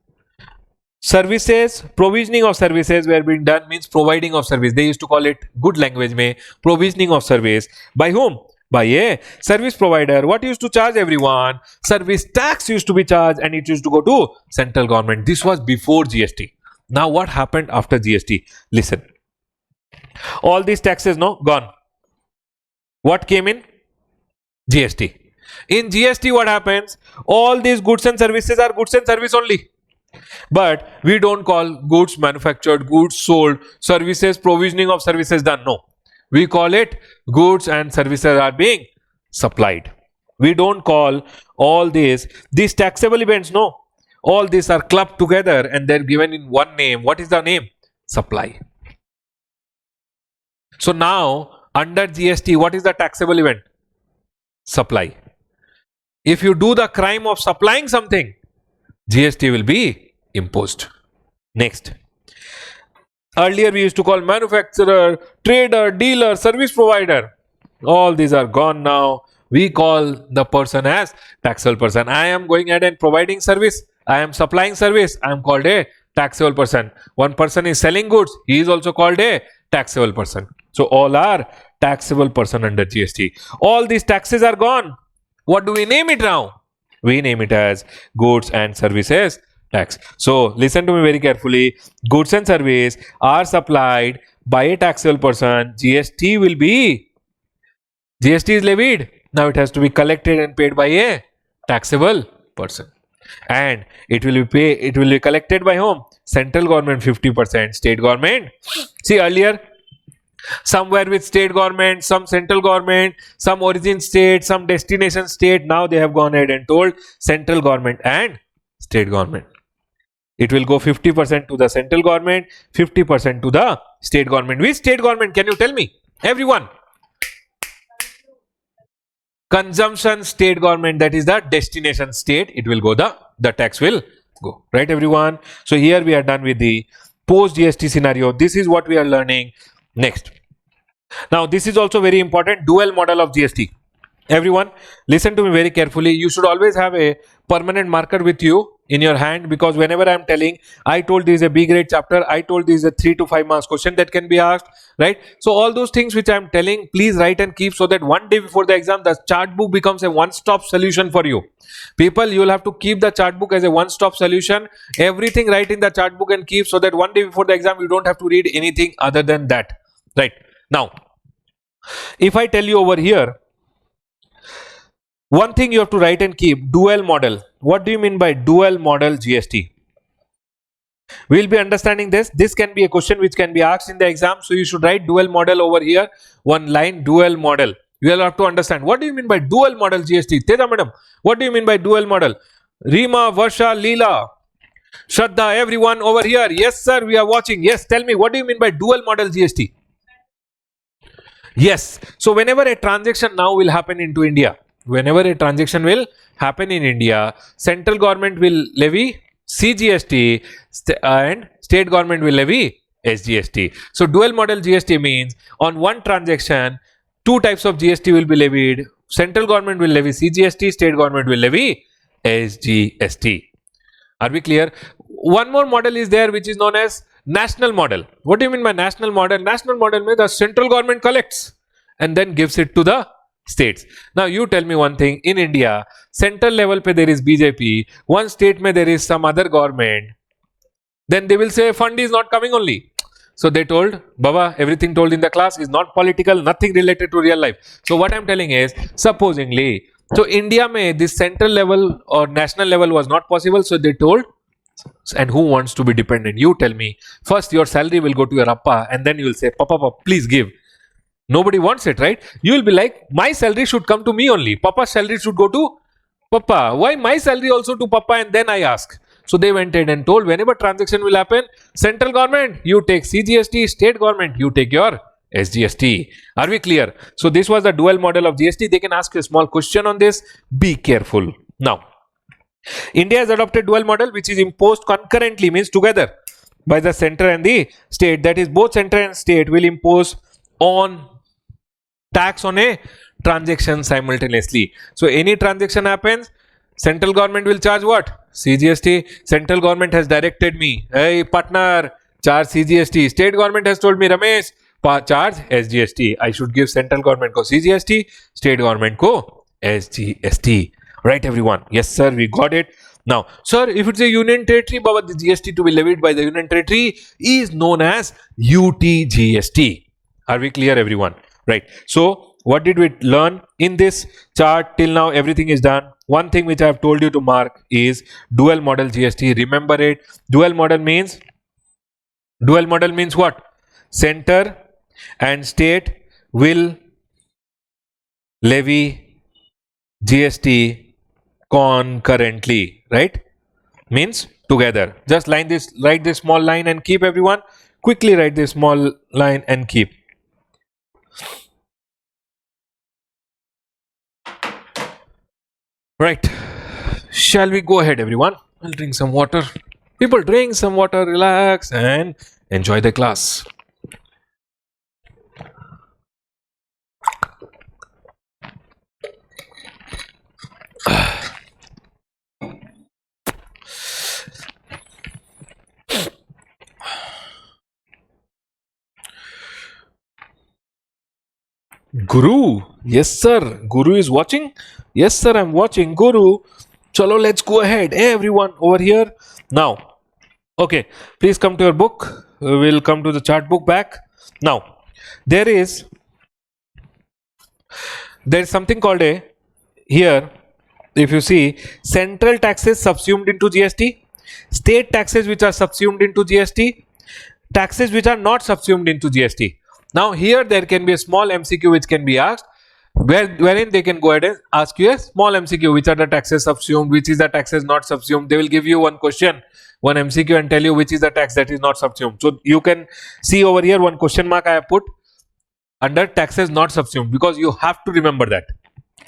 Services, provisioning of services were being done, means providing of service. They used to call it, good language mein, provisioning of service. By whom? By a service provider. What used to charge everyone? Service tax used to be charged, and it used to go to central government. This was before GST. Now what happened after GST? Listen. All these taxes, no, gone. What came in? GST. In GST, what happens? All these goods and services are goods and service only. But we don't call goods manufactured, goods sold, services, provisioning of services done. No. We call it goods and services are being supplied. We don't call all these taxable events. No. All these are clubbed together and they're given in one name. What is the name? Supply. So now under GST, what is the taxable event? Supply. If you do the crime of supplying something, GST will be imposed. Next. Earlier we used to call manufacturer, trader, dealer, service provider. All these are gone now. We call the person as taxable person. I am going ahead and providing service. I am supplying service. I am called a taxable person. One person is selling goods. He is also called a taxable person. So all are taxable person under GST. All these taxes are gone. What do we name it now? We name it as goods and services tax. So listen to me very carefully. Goods and service are supplied by a taxable person. GST is levied. Now it has to be collected and paid by a taxable person. And it will be collected by whom? Central government 50%, state government. See earlier, some were with state government, some central government, some origin state, some destination state. Now they have gone ahead and told central government and state government. It will go 50% to the central government, 50% to the state government. Which state government? Can you tell me? Everyone. Consumption state government, that is the destination state. It will go, the tax will go. Right, everyone? So here we are done with the post GST scenario. This is what we are learning. Next. Now this is also very important, dual model of GST. Everyone, listen to me very carefully. You should always have a permanent marker with you in your hand, because whenever I am telling, I told this is a B grade chapter, I told this is a 3 to 5 marks question that can be asked, right? So all those things which I am telling, please write and keep, so that one day before the exam, the chart book becomes a one-stop solution for you. People, you will have to keep the chart book as a one-stop solution. Everything write in the chart book and keep, so that one day before the exam, you don't have to read anything other than that, right? Now, if I tell you over here, one thing you have to write and keep, dual model. What do you mean by dual model GST? We will be understanding this. This can be a question which can be asked in the exam. So you should write dual model over here. One line, dual model. You will have to understand. What do you mean by dual model GST? Teja madam, what do you mean by dual model? Rima, Varsha, Leela, Shraddha, everyone over here. Yes, sir, we are watching. Yes, tell me, what do you mean by dual model GST? Yes. So whenever a transaction now will happen into India, whenever a transaction will happen in India, central government will levy CGST and state government will levy SGST. So dual model GST means on one transaction, two types of GST will be levied. Central government will levy CGST, state government will levy SGST. Are we clear? One more model is there which is known as national model. What do you mean by national model? National model means the central government collects and then gives it to the states. Now you tell me one thing, in India, central level pe there is BJP, one state mein there is some other government, then they will say fund is not coming only. So they told, Baba, everything told in the class is not political, nothing related to real life. So what I'm telling is, supposingly, so India mein this central level or national level was not possible, so they told, and who wants to be dependent? You tell me. First your salary will go to your appa and then you will say, Papa, please give. Nobody wants it, right? You will be like, my salary should come to me only. Papa's salary should go to Papa. Why my salary also to Papa and then I ask? So they went ahead and told, whenever transaction will happen, central government, you take CGST, state government, you take your SGST. Are we clear? So this was the dual model of GST. They can ask you a small question on this. Be careful. Now, India has adopted dual model which is imposed concurrently, means together, by the center and the state. That is, both center and state will impose on tax on a transaction simultaneously. So any transaction happens, central government will charge what? CGST. Central government has directed me, hey partner, charge CGST. State government has told me, Ramesh, charge SGST. I should give central government ko CGST, state government ko SGST. Right, everyone? Yes, sir, we got it. Now, sir, if it's a union territory, Baba, the GST to be levied by the union territory is known as UTGST. Are we clear, everyone? Right. So, what did we learn in this chart till now? Everything is done. One thing which I have told you to mark is dual model GST. Remember it. Dual model means what? Center and state will levy GST concurrently, right? Means together. Just write this small line and keep, everyone. Quickly write this small line and keep. Right. Shall we go ahead, everyone? I'll drink some water. People, drink some water, relax, and enjoy the class. Guru, yes sir. Guru is watching. Yes sir, I'm watching. Guru, chalo, let's go ahead. Hey, everyone over here now. Okay, please come to your book. We'll come to the chart book back. Now, there is something called a, here if you see, central taxes subsumed into GST, state taxes which are subsumed into GST, taxes which are not subsumed into GST. Now here there can be a small MCQ which can be asked, wherein they can go ahead and ask you a small MCQ, which are the taxes subsumed, which is the taxes not subsumed. They will give you one question, one MCQ, and tell you which is the tax that is not subsumed. So you can see over here one question mark I have put under taxes not subsumed, because you have to remember that,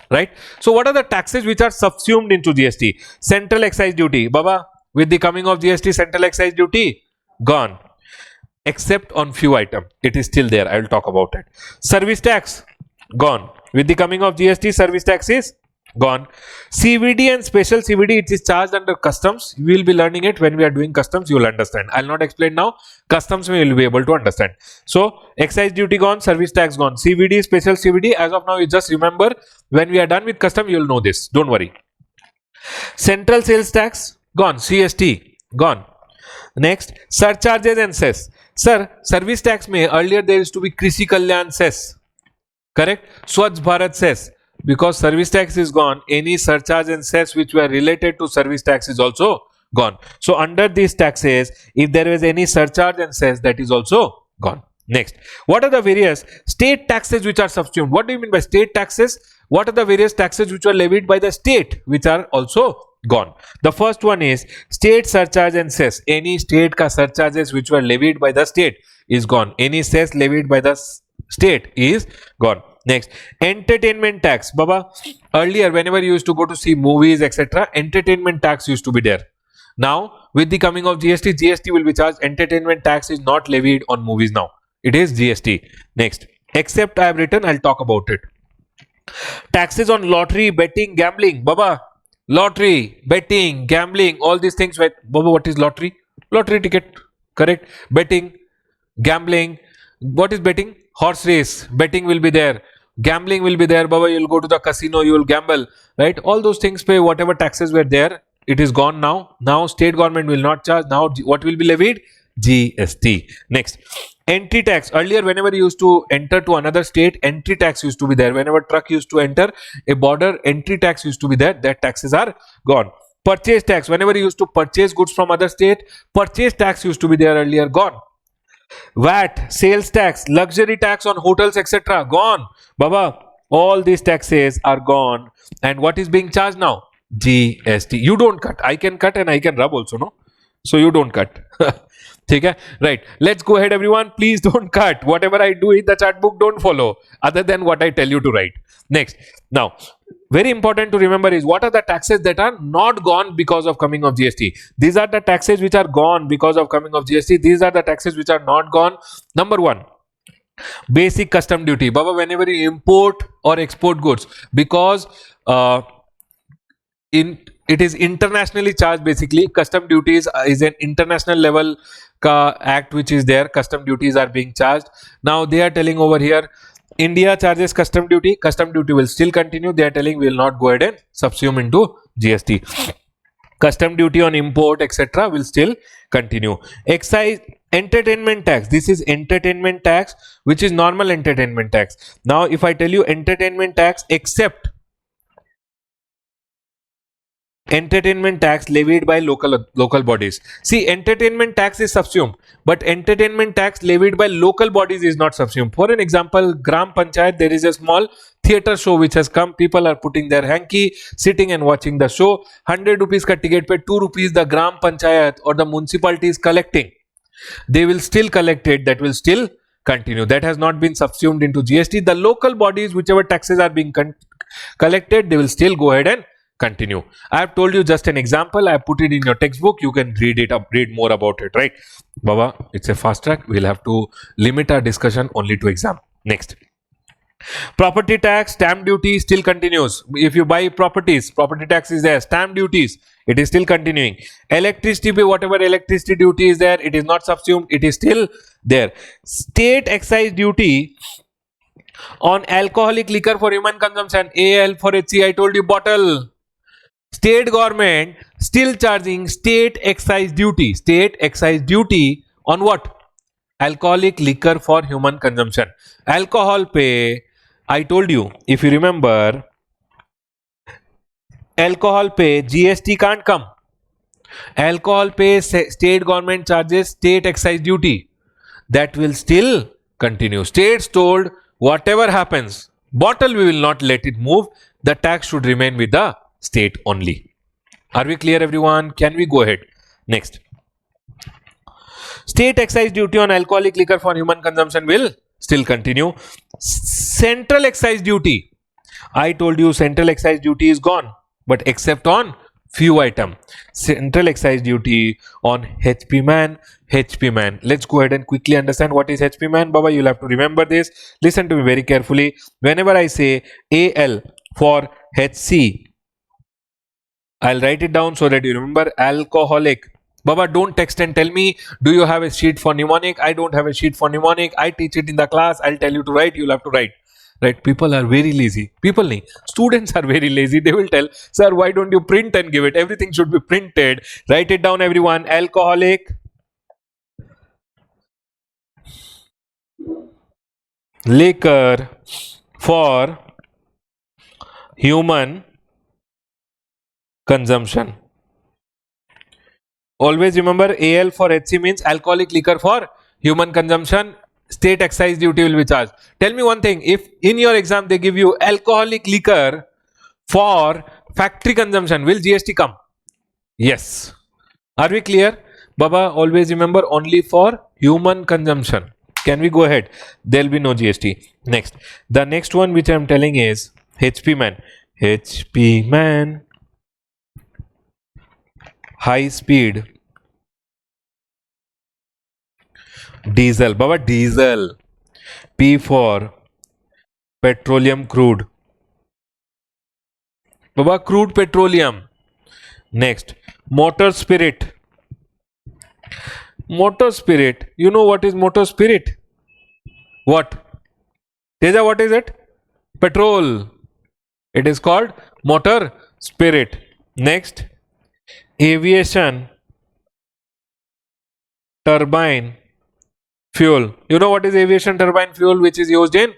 right? So what are the taxes which are subsumed into GST? Central excise duty, Baba, with the coming of GST, central excise duty gone, except on few items. It is still there. I will talk about it. Service tax gone. With the coming of GST, service tax is gone. CVD and special CVD, it is charged under customs. We will be learning it when we are doing customs. You will understand. I will not explain now. Customs we will be able to understand. So excise duty gone, service tax gone. CVD, special CVD. As of now, you just remember, when we are done with custom, you will know this. Don't worry. Central sales tax gone. CST gone. Next, surcharges and cess. Sir, service tax may earlier there used to be Krishi Kalyan cess. Correct? Swachh Bharat cess. Because service tax is gone, any surcharge and cess which were related to service tax is also gone. So under these taxes, if there is any surcharge and cess, that is also gone. Next, what are the various state taxes which are subsumed? What do you mean by state taxes? What are the various taxes which were levied by the state which are also gone? The first one is state surcharge and cess. Any state ka surcharges which were levied by the state is gone. Any cess levied by the state is gone. Next, entertainment tax. Baba, earlier whenever you used to go to see movies, etc., entertainment tax used to be there. Now, with the coming of GST, GST will be charged. Entertainment tax is not levied on movies now. It is GST. Next, except I have written, I'll talk about it. Taxes on lottery, betting, gambling. Baba, lottery, betting, gambling, all these things. Baba, what is lottery? Lottery ticket. Correct. Betting, gambling. What is betting? Horse race. Betting will be there. Gambling will be there. Baba, you'll go to the casino, you will gamble. Right? All those things pay whatever taxes were there. It is gone now. Now state government will not charge. Now what will be levied? GST. Next, entry tax. Earlier, whenever you used to enter to another state, entry tax used to be there. Whenever truck used to enter a border, entry tax used to be there. That taxes are gone. Purchase tax. Whenever you used to purchase goods from other state, purchase tax used to be there earlier. Gone. VAT, sales tax, luxury tax on hotels, etc. Gone. Baba, all these taxes are gone. And what is being charged now? GST. You don't cut. I can cut and I can rub also, no? So you don't cut. Okay? Right. Let's go ahead, everyone. Please don't cut. Whatever I do in the chat book, don't follow other than what I tell you to write. Next. Now, very important to remember is what are the taxes that are not gone because of coming of GST. These are the taxes which are gone because of coming of GST. These are the taxes which are not gone. Number one, basic custom duty. Baba, whenever you import or export goods, because it is internationally charged, basically custom duties is an international level act which is there. Custom duties are being charged. Now they are telling over here, India charges custom duty will still continue. They are telling we will not go ahead and subsume into GST. Custom duty on import, etc. will still continue. Excise, entertainment tax. This is entertainment tax, which is normal entertainment tax. Now if I tell you entertainment tax except entertainment tax levied by local bodies. See, entertainment tax is subsumed, but entertainment tax levied by local bodies is not subsumed. For an example, Gram Panchayat, there is a small theatre show which has come. People are putting their hanky, sitting and watching the show. 100 rupees ka ticket pe 2 rupees the Gram Panchayat or the municipality is collecting. They will still collect it. That will still continue. That has not been subsumed into GST. The local bodies, whichever taxes are being collected, they will still go ahead and continue. I have told you just an example. I have put it in your textbook. You can read it up, read more about it, right? Baba, it's a fast track. We'll have to limit our discussion only to exam. Next. Property tax, stamp duty still continues. If you buy properties, property tax is there. Stamp duties, it is still continuing. Electricity, whatever electricity duty is there, it is not subsumed. It is still there. State excise duty on alcoholic liquor for human consumption. AL for HC, I told you bottle. State government still charging state excise duty. State excise duty on what? Alcoholic liquor for human consumption. Alcohol pay, I told you, if you remember, alcohol pay, GST can't come. Alcohol pay, state government charges state excise duty. That will still continue. States told whatever happens, bottle we will not let it move. The tax should remain with the state only. Are we clear, everyone? Can we go ahead? Next. State excise duty on alcoholic liquor for human consumption will still continue. Central excise duty. I told you central excise duty is gone, but except on few items. Central excise duty on HP man. Let's go ahead and quickly understand what is HP man. Baba, you'll have to remember this. Listen to me very carefully. Whenever I say AL for HC, I'll write it down so that you remember. Alcoholic. Baba, don't text and tell me, do you have a sheet for mnemonic? I don't have a sheet for mnemonic. I teach it in the class. I'll tell you to write. You'll have to write. Right? People are very lazy. Students are very lazy. They will tell, sir, why don't you print and give it? Everything should be printed. Write it down, everyone. Alcoholic liquor for human consumption. Always remember, AL for HC means alcoholic liquor for human consumption. State excise duty will be charged. Tell me one thing, if in your exam they give you alcoholic liquor for factory consumption, will GST come? Yes. Are we clear? Baba, always remember only for human consumption. Can we go ahead? There'll be no GST. Next, the next one which I'm telling is HP man. HP man, high speed diesel. Baba, diesel. P for petroleum crude. Baba, crude petroleum. Next, motor spirit. Motor spirit. You know what is motor spirit? What? Teja, what is it? Petrol. It is called motor spirit. Next, aviation turbine fuel. You know what is aviation turbine fuel, which is used in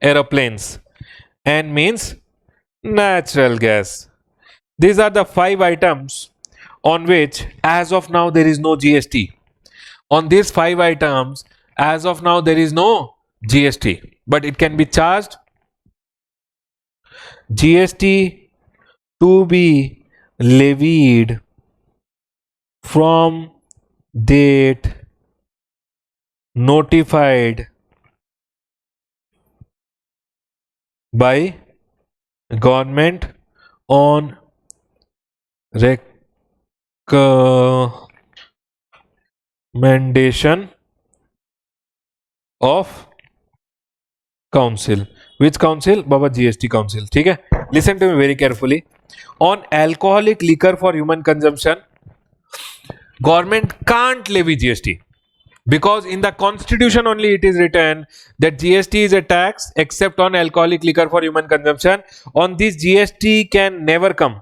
aeroplanes, and means natural gas. These are the 5 items on which as of now there is no GST. On these 5 items as of now there is no GST, but it can be charged. GST to be levied from date notified by government on recommendation of council. Which council? Baba, GST council. ठीक है? Listen to me very carefully. On alcoholic liquor for human consumption, government can't levy GST. Because in the constitution only it is written that GST is a tax except on alcoholic liquor for human consumption. On this GST can never come.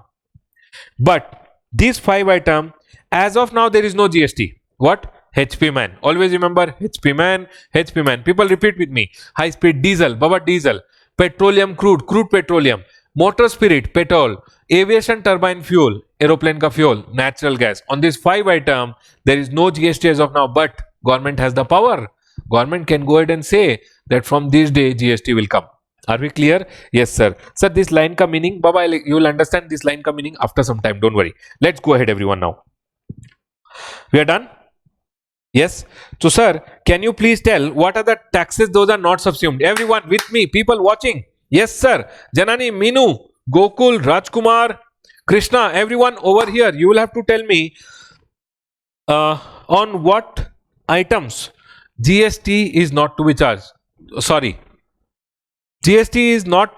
But these 5 items, as of now there is no GST. What? HP man. Always remember HP man, HP man. People repeat with me. High speed diesel, Baba diesel. Petroleum crude, crude petroleum. Motor spirit, petrol. Aviation turbine fuel, aeroplane ka fuel, natural gas. On these 5 items, there is no GST as of now, but government has the power. Government can go ahead and say that from this day GST will come. Are we clear? Yes, sir. Sir, this line ka meaning, Baba, you will understand this line ka meaning after some time. Don't worry. Let's go ahead, everyone, now. We are done? Yes. So, sir, can you please tell what are the taxes those are not subsumed? Everyone with me, people watching. Yes, sir. Janani, Minu, Gokul, Rajkumar, Krishna, everyone over here. You will have to tell me on what items GST is not to be charged. Sorry. GST is not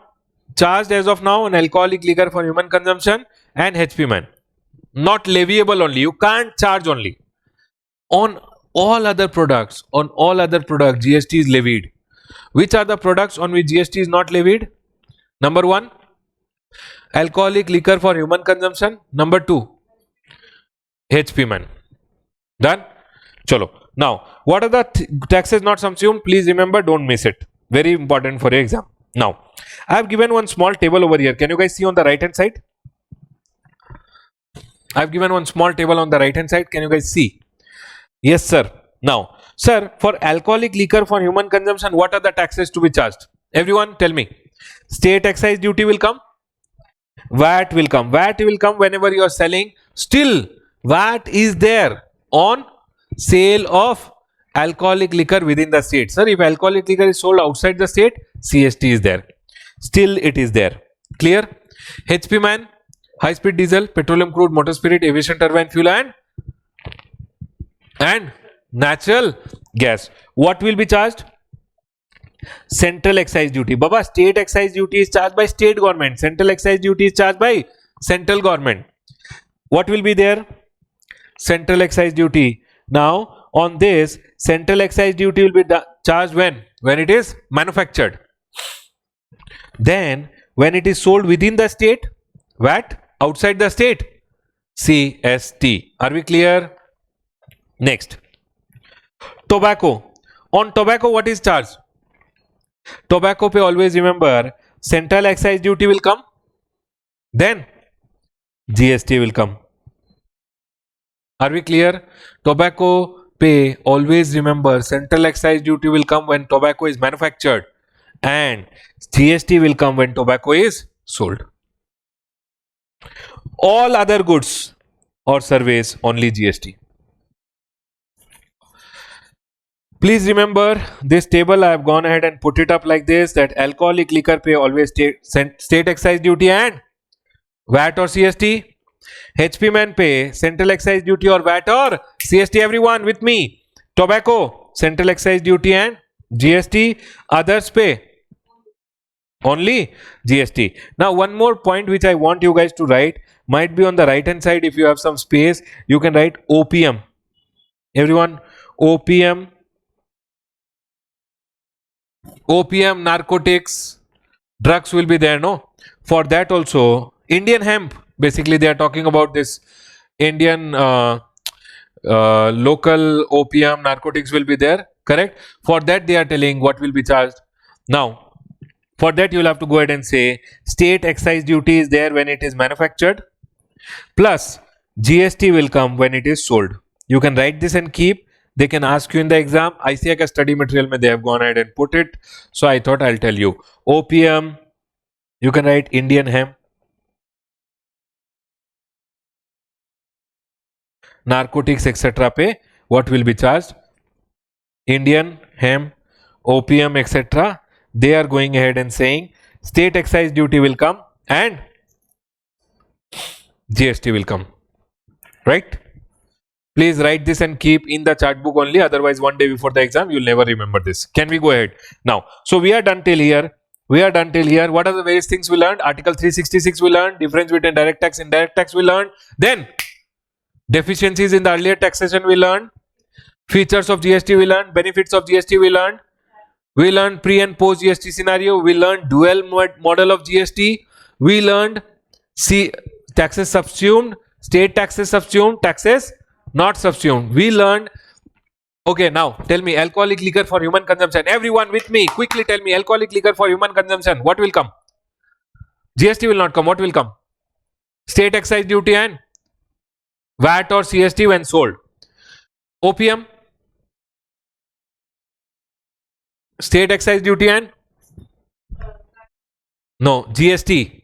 charged as of now on alcoholic liquor for human consumption and HP man. Not leviable only. You can't charge only. On all other products, GST is levied. Which are the products on which GST is not levied? Number 1, alcoholic liquor for human consumption. Number 2, HP man. Done? Chalo. Now, what are the taxes not subsumed? Please remember, don't miss it. Very important for your exam. Now, I have given one small table over here. Can you guys see on the right hand side? I have given one small table on the right hand side. Can you guys see? Yes, sir. Now, sir, for alcoholic liquor for human consumption, what are the taxes to be charged? Everyone tell me. State excise duty will come. VAT will come. VAT will come whenever you are selling. Still, VAT is there on sale of alcoholic liquor within the state. Sir, if alcoholic liquor is sold outside the state, CST is there. Still, it is there. Clear? HP man, high speed diesel, petroleum crude, motor spirit, aviation turbine fuel, and natural gas. What will be charged? Central excise duty. Baba, state excise duty is charged by state government. Central excise duty is charged by central government. What will be there? Central excise duty. Now, on this, central excise duty will be charged when? When it is manufactured. Then, when it is sold within the state, VAT. Outside the state, CST. Are we clear? Next, tobacco. On tobacco, what is charged? Tobacco pe always remember, central excise duty will come, then GST will come. Are we clear? Tobacco pe always remember, central excise duty will come when tobacco is manufactured, and GST will come when tobacco is sold. All other goods or service, only GST. Please remember this table. I have gone ahead and put it up like this, that alcoholic liquor pay always state excise duty and VAT or CST. HP man pay central excise duty or VAT or CST. Everyone with me. Tobacco central excise duty and GST. Others pay only GST. Now one more point which I want you guys to write, might be on the right hand side. If you have some space, you can write OPM. Everyone, OPM, narcotics, drugs will be there, no? For that also, Indian hemp, basically they are talking about this Indian local opium, narcotics will be there, correct? For that they are telling what will be charged. Now, for that you will have to go ahead and say state excise duty is there when it is manufactured, plus GST will come when it is sold. You can write this and keep. They can ask you in the exam. ICA का study material में they have gone ahead and put it. So I thought I'll tell you. OPM, you can write Indian hemp, narcotics, etc. Pay what will be charged. Indian hemp, OPM, etc. They are going ahead and saying state excise duty will come and GST will come. Right? Please write this and keep in the chart book only. Otherwise, one day before the exam, you'll never remember this. Can we go ahead? Now, so we are done till here. We are done till here. What are the various things we learned? Article 366 we learned. Difference between direct tax and indirect tax we learned. Then, deficiencies in the earlier taxation we learned. Features of GST we learned. Benefits of GST we learned. We learned pre and post GST scenario. We learned dual model of GST. We learned taxes subsumed, state taxes subsumed, taxes not subsumed. We learned. Okay, now tell me alcoholic liquor for human consumption. Everyone with me, quickly tell me alcoholic liquor for human consumption. What will come? GST will not come. What will come? State excise duty and VAT or CST when sold. OPM, state excise duty and no GST.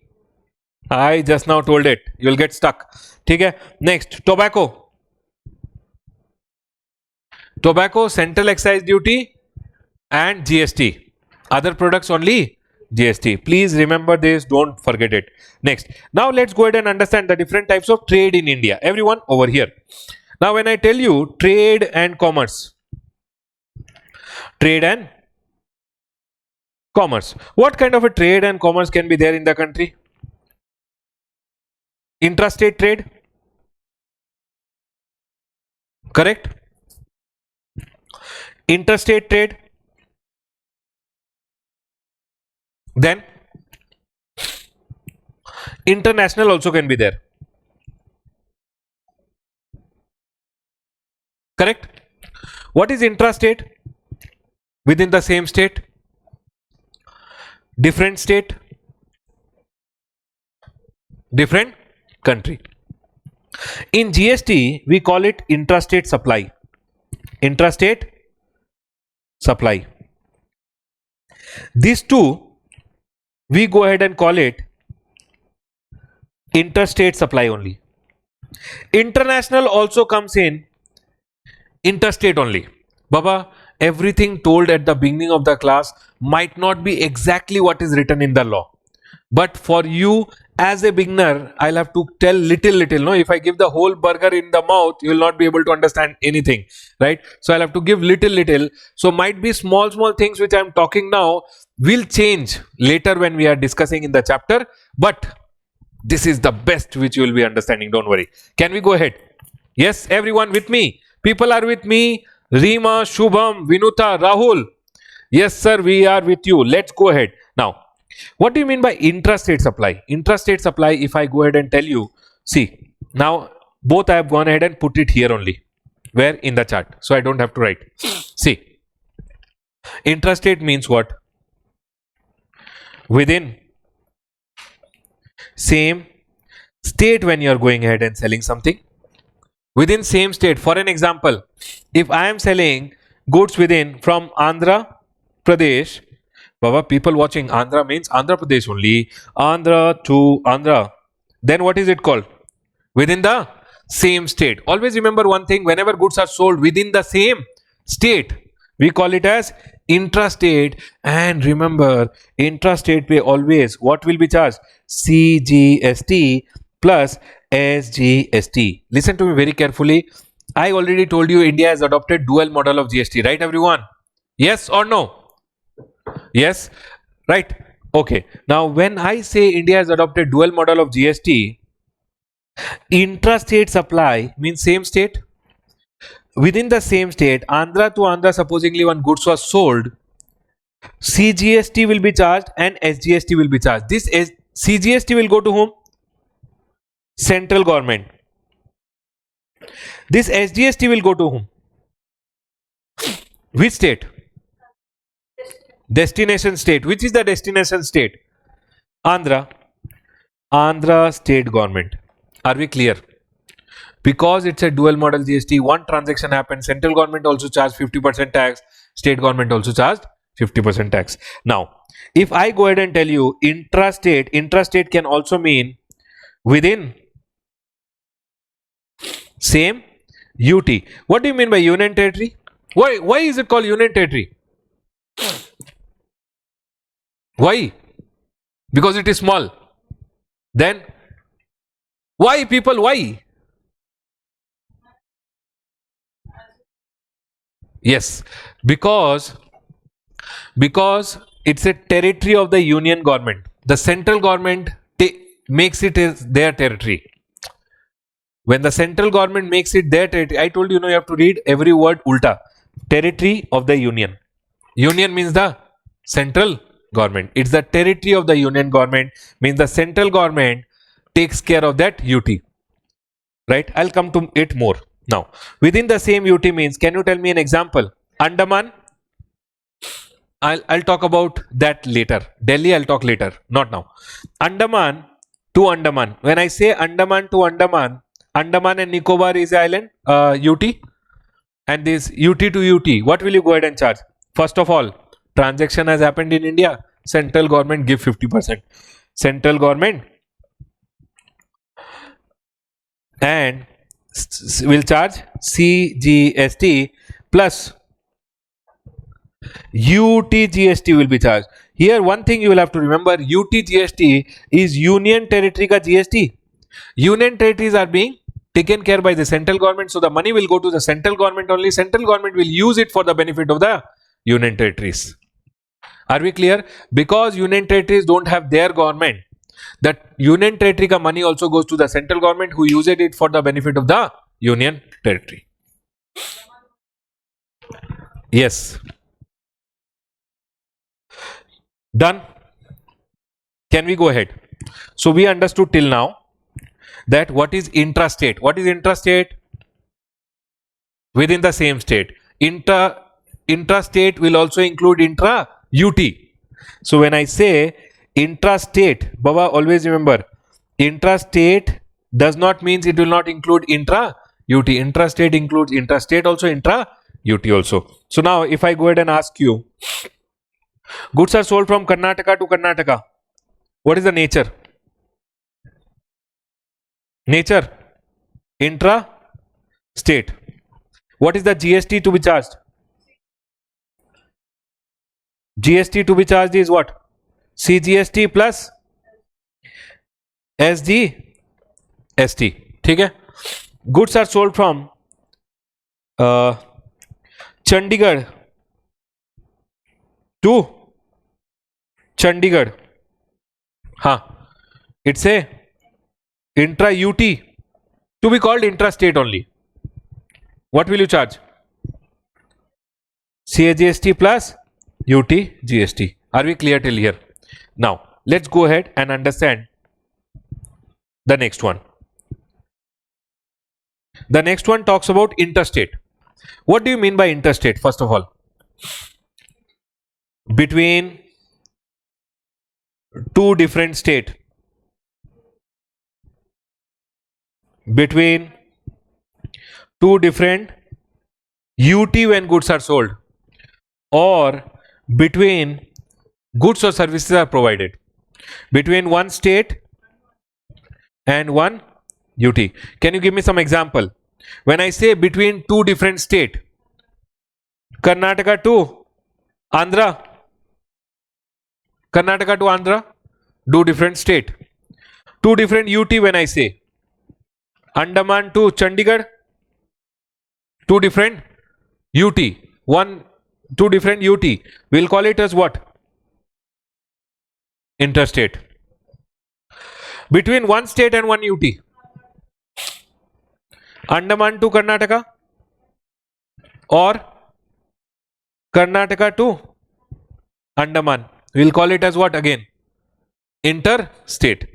I just now told it. You will get stuck. Okay. Next, tobacco. Tobacco, central excise duty and GST. Other products only GST. Please remember this, don't forget it. Next, now let's go ahead and understand the different types of trade in India. Everyone over here. Now when I tell you trade and commerce, what kind of a trade and commerce can be there in the country? Intrastate trade, correct? Interstate trade, then international also can be there, correct? What is intrastate? Within the same state, different state, different country. In GST we call it intrastate supply. Intrastate supply. These two we go ahead and call it interstate supply only. International also comes in interstate only. Baba, everything told at the beginning of the class might not be exactly what is written in the law, but for you as a beginner I'll have to tell little. No, if I give the whole burger in the mouth you will not be able to understand anything, right? So I'll have to give little. So might be small things which I'm talking now will change later when we are discussing in the chapter, but this is the best which you will be understanding, don't worry. Can we go ahead? Yes, everyone with me? People are with me? Reema, Shubham, Vinuta, Rahul. Yes sir, we are with you. Let's go ahead. Now, what do you mean by intrastate supply? Intrastate supply, if I go ahead and tell you, see, now both I have gone ahead and put it here only. Where? In the chart. So I don't have to write. See, intrastate means what? Within same state when you are going ahead and selling something. Within same state. For an example, if I am selling goods within from Andhra Pradesh, Baba, people watching, Andhra means Andhra Pradesh only. Andhra to Andhra. Then what is it called? Within the same state. Always remember one thing, whenever goods are sold within the same state, We call it as intrastate. And remember, intrastate pay always what will be charged? CGST plus SGST. Listen to me very carefully. I already told you India has adopted dual model of GST, right everyone? Yes or no? Yes, right. Okay. Now, when I say India has adopted dual model of GST, intrastate supply means same state. Within the same state, Andhra to Andhra, supposingly one goods was sold, CGST will be charged and SGST will be charged. This CGST will go to whom? Central government. This SGST will go to whom? Which state? Destination state. Which is the destination state? Andhra. Andhra state government. Are we clear? Because it's a dual model GST, one transaction happened, central government also charged 50% tax, state government also charged 50% tax. Now, if I go ahead and tell you intrastate can also mean within same UT. What do you mean by union territory? Why is it called union territory? Why? Because it is small. Then why people? Why? Yes, because it's a territory of the union government. The central government makes it as their territory. When the central government makes it their territory, I told you, you have to read every word ulta. Territory of the union. Union means the central government. It's the territory of the union government, means the central government takes care of that UT. Right? I'll come to it more. Now, within the same UT means, can you tell me an example? Andaman, I'll talk about that later. Delhi, I'll talk later, not now. Andaman to Andaman. When I say Andaman to Andaman, Andaman and Nicobar is island, UT. And this UT to UT, what will you go ahead and charge? First of all, transaction has happened in India. Central government give 50%. Central government and will charge CGST plus UTGST will be charged. Here one thing you will have to remember, UTGST is Union Territory ka GST. Union territories are being taken care by the central government, so the money will go to the central government only. Central government will use it for the benefit of the Union territories. Are we clear? Because Union territories don't have their government, that Union territory ka money also goes to the central government, who uses it for the benefit of the Union territory. Yes. Done? Can we go ahead? So we understood till now that what is intrastate. What is intrastate? Within the same state. Intrastate will also include intra-UT. So when I say intrastate, Baba, always remember, intrastate does not mean it will not include intra-UT. Intrastate includes intrastate also, intra-UT also. So now if I go ahead and ask you, goods are sold from Karnataka to Karnataka. What is the nature? Nature, intra-state. What is the GST to be charged? GST to be charged is what? CGST plus SGST. ठीक है? Goods are sold from Chandigarh to Chandigarh. It's a intra-UT, to be called intra-state only. What will you charge? CGST plus UT GST. Are we clear till here? Now, let's go ahead and understand the next one. The next one talks about interstate. What do you mean by interstate? First of all, between two different states. Between two different UT when goods are sold, or between goods or services are provided, between one state and one UT. Can you give me some example? When I say between two different states, Karnataka to Andhra. Karnataka to Andhra. Do different state. Two different UT when I say. Andaman to Chandigarh. Two different UT. Two different UT. We'll call it as what? Interstate. Between one state and one UT. Andaman to Karnataka. Or Karnataka to Andaman. We'll call it as what again? Interstate.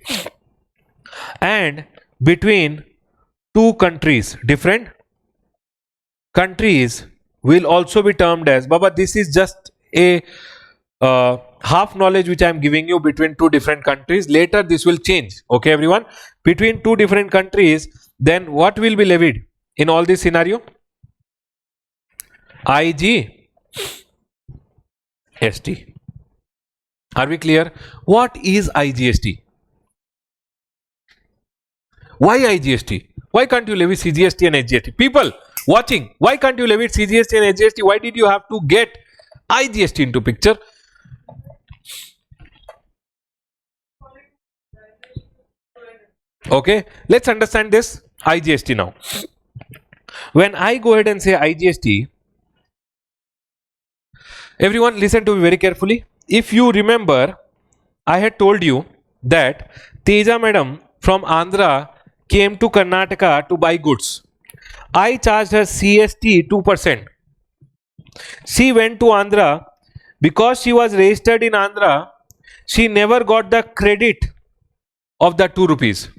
And between two countries, different countries, will also be termed as, Baba, this is just a half knowledge which I am giving you between two different countries. Later this will change. Okay, everyone? Between two different countries, then what will be levied in all this scenario? IGST. Are we clear? What is IGST? Why IGST? Why can't you levy CGST and HGST? People watching, why can't you levy CGST and HGST? Why did you have to get IGST into picture? Okay, let's understand this IGST now. When I go ahead and say IGST, everyone listen to me very carefully. If you remember, I had told you that Teja madam from Andhra came to Karnataka to buy goods. I charged her CST 2%. She went to Andhra. Because she was registered in Andhra, she never got the credit of the 2 rupees.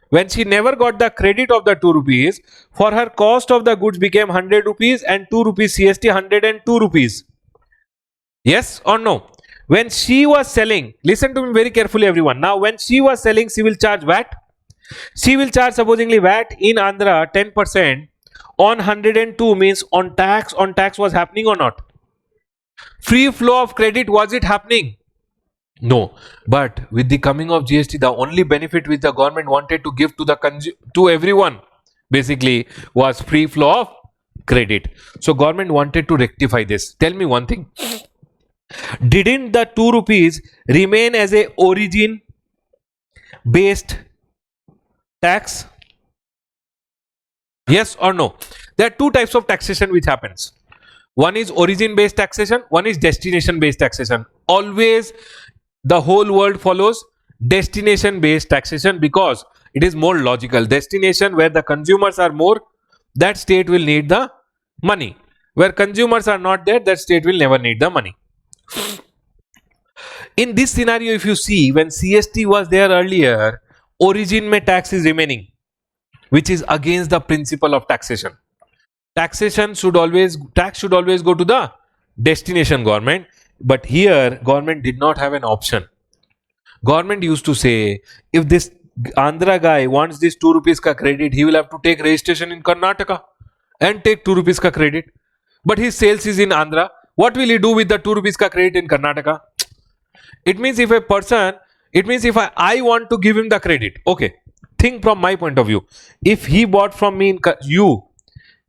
When she never got the credit of the 2 rupees, for her cost of the goods became 100 rupees and 2 rupees CST, 102 rupees. Yes or no? When she was selling, listen to me very carefully everyone. Now when she was selling, she will charge VAT. She will charge supposingly VAT in Andhra 10% on 102, means on tax was happening or not? Free flow of credit, was it happening? No. But with the coming of GST, the only benefit which the government wanted to give to everyone basically was free flow of credit. So government wanted to rectify this. Tell me one thing. Didn't the 2 rupees remain as a origin based tax? Yes or no? There are two types of taxation which happens. One is origin based taxation, one is destination based taxation. Always the whole world follows destination based taxation because it is more logical. Destination, where the consumers are more, that state will need the money. Where consumers are not there, that state will never need the money. In this scenario, if you see, when CST was there earlier, origin mein tax is remaining, which is against the principle of taxation. Tax should always go to the destination government, but here government did not have an option. Government used to say, if this Andhra guy wants this 2 rupees ka credit, he will have to take registration in Karnataka and take 2 rupees ka credit. But his sales is in Andhra. What will he do with the 2 rupees ka credit in Karnataka? It means if I want to give him the credit, okay, think from my point of view. If he bought from me, you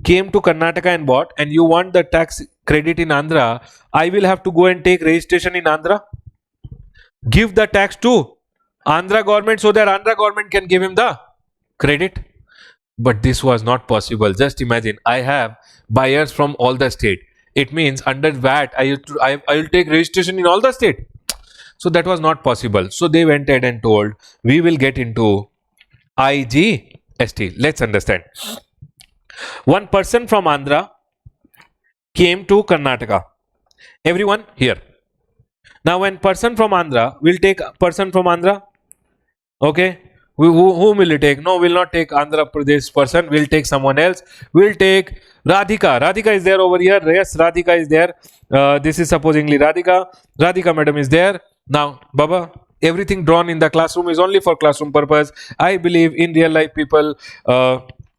came to Karnataka and bought, and you want the tax credit in Andhra, I will have to go and take registration in Andhra, give the tax to Andhra government so that Andhra government can give him the credit. But this was not possible. Just imagine, I have buyers from all the state. It means under VAT, I will take registration in all the state. So that was not possible. So they went ahead and told, we will get into IGST. Let's understand. One person from Andhra came to Karnataka. Everyone here. Now when person from Andhra, will take person from Andhra. Okay. Whom will you take? No, we'll not take Andhra Pradesh person. We'll take someone else. We'll take Radhika. Radhika is there over here. Yes, Radhika is there. This is supposingly Radhika. Radhika madam is there. Now, Baba, everything drawn in the classroom is only for classroom purpose. I believe in real life people,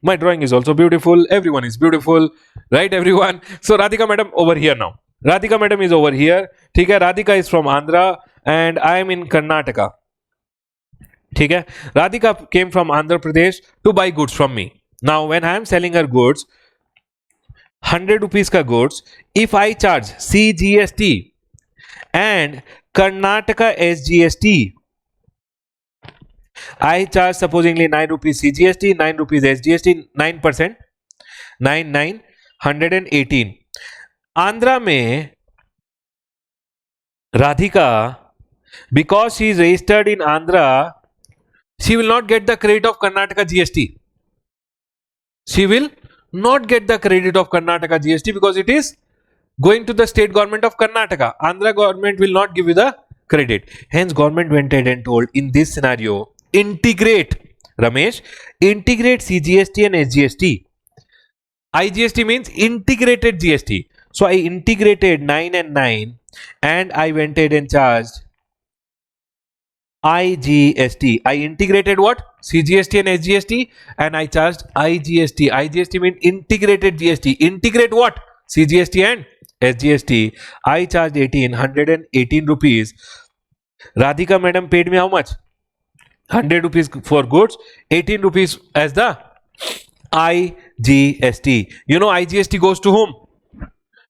my drawing is also beautiful. Everyone is beautiful. Right, everyone? So, Radhika madam over here now. Radhika madam is over here. Okay, Radhika is from Andhra and I am in Karnataka. Okay, Radhika came from Andhra Pradesh to buy goods from me. Now, when I am selling her goods, 100 rupees ka goods, if I charge CGST and Karnataka SGST, I charge supposingly 9 rupees CGST, 9 rupees SGST, 9%, 9, 9, 118. Andhra mein Radhika, because she is registered in Andhra, she will not get the credit of Karnataka GST. She will not get the credit of Karnataka GST because it is going to the state government of Karnataka. Andhra government will not give you the credit. Hence, government went ahead and told in this scenario, integrate, Ramesh, integrate CGST and SGST. IGST means integrated GST. So I integrated 9 and 9 and I went ahead and charged IGST. I integrated what? CGST and SGST and I charged IGST. IGST means integrated GST. Integrate what? CGST and SGST. I charged 118 rupees. Radhika madam paid me how much? 100 rupees for goods, 18 rupees as the IGST. You know IGST goes to whom?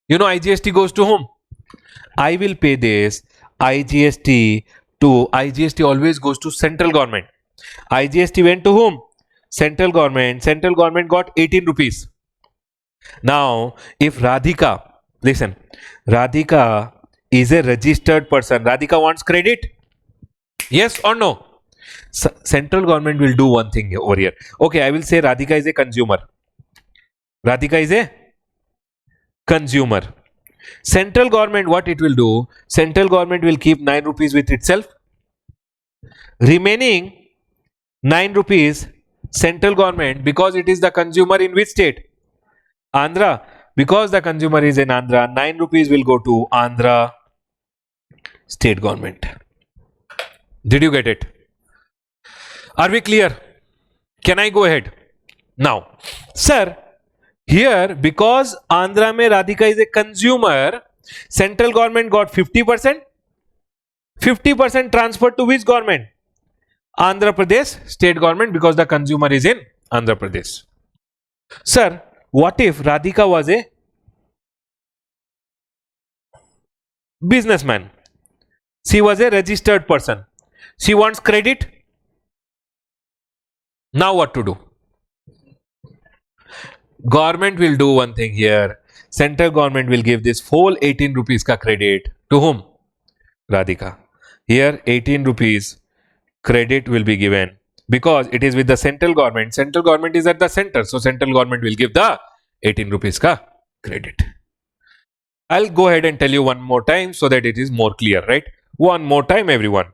You know IGST goes to whom? I will pay this IGST to IGST always goes to central government. IGST went to whom? Central government. Central government got 18 rupees. Now, if Radhika, listen, Radhika is a registered person. Radhika wants credit? Yes or no? Central government will do one thing over here. Okay, I will say Radhika is a consumer. Radhika is a consumer. Central government, what it will do? Central government will keep 9 rupees with itself. Remaining 9 rupees, central government, because it is the consumer in which state? Andhra. Because the consumer is in Andhra, 9 rupees will go to Andhra state government. Did you get it? Are we clear? Can I go ahead? Now, sir, here because Andhra mein Radhika is a consumer, central government got 50%. 50% transferred to which government? Andhra Pradesh state government because the consumer is in Andhra Pradesh. Sir, what if Radhika was a businessman? She was a registered person. She wants credit. Now what to do? Government will do one thing here. Central government will give this whole 18 rupees ka credit to whom? Radhika. Here 18 rupees credit will be given because it is with the central government. Central government is at the center. So central government will give the 18 rupees ka credit. I'll go ahead and tell you one more time so that it is more clear, right? One more time, everyone.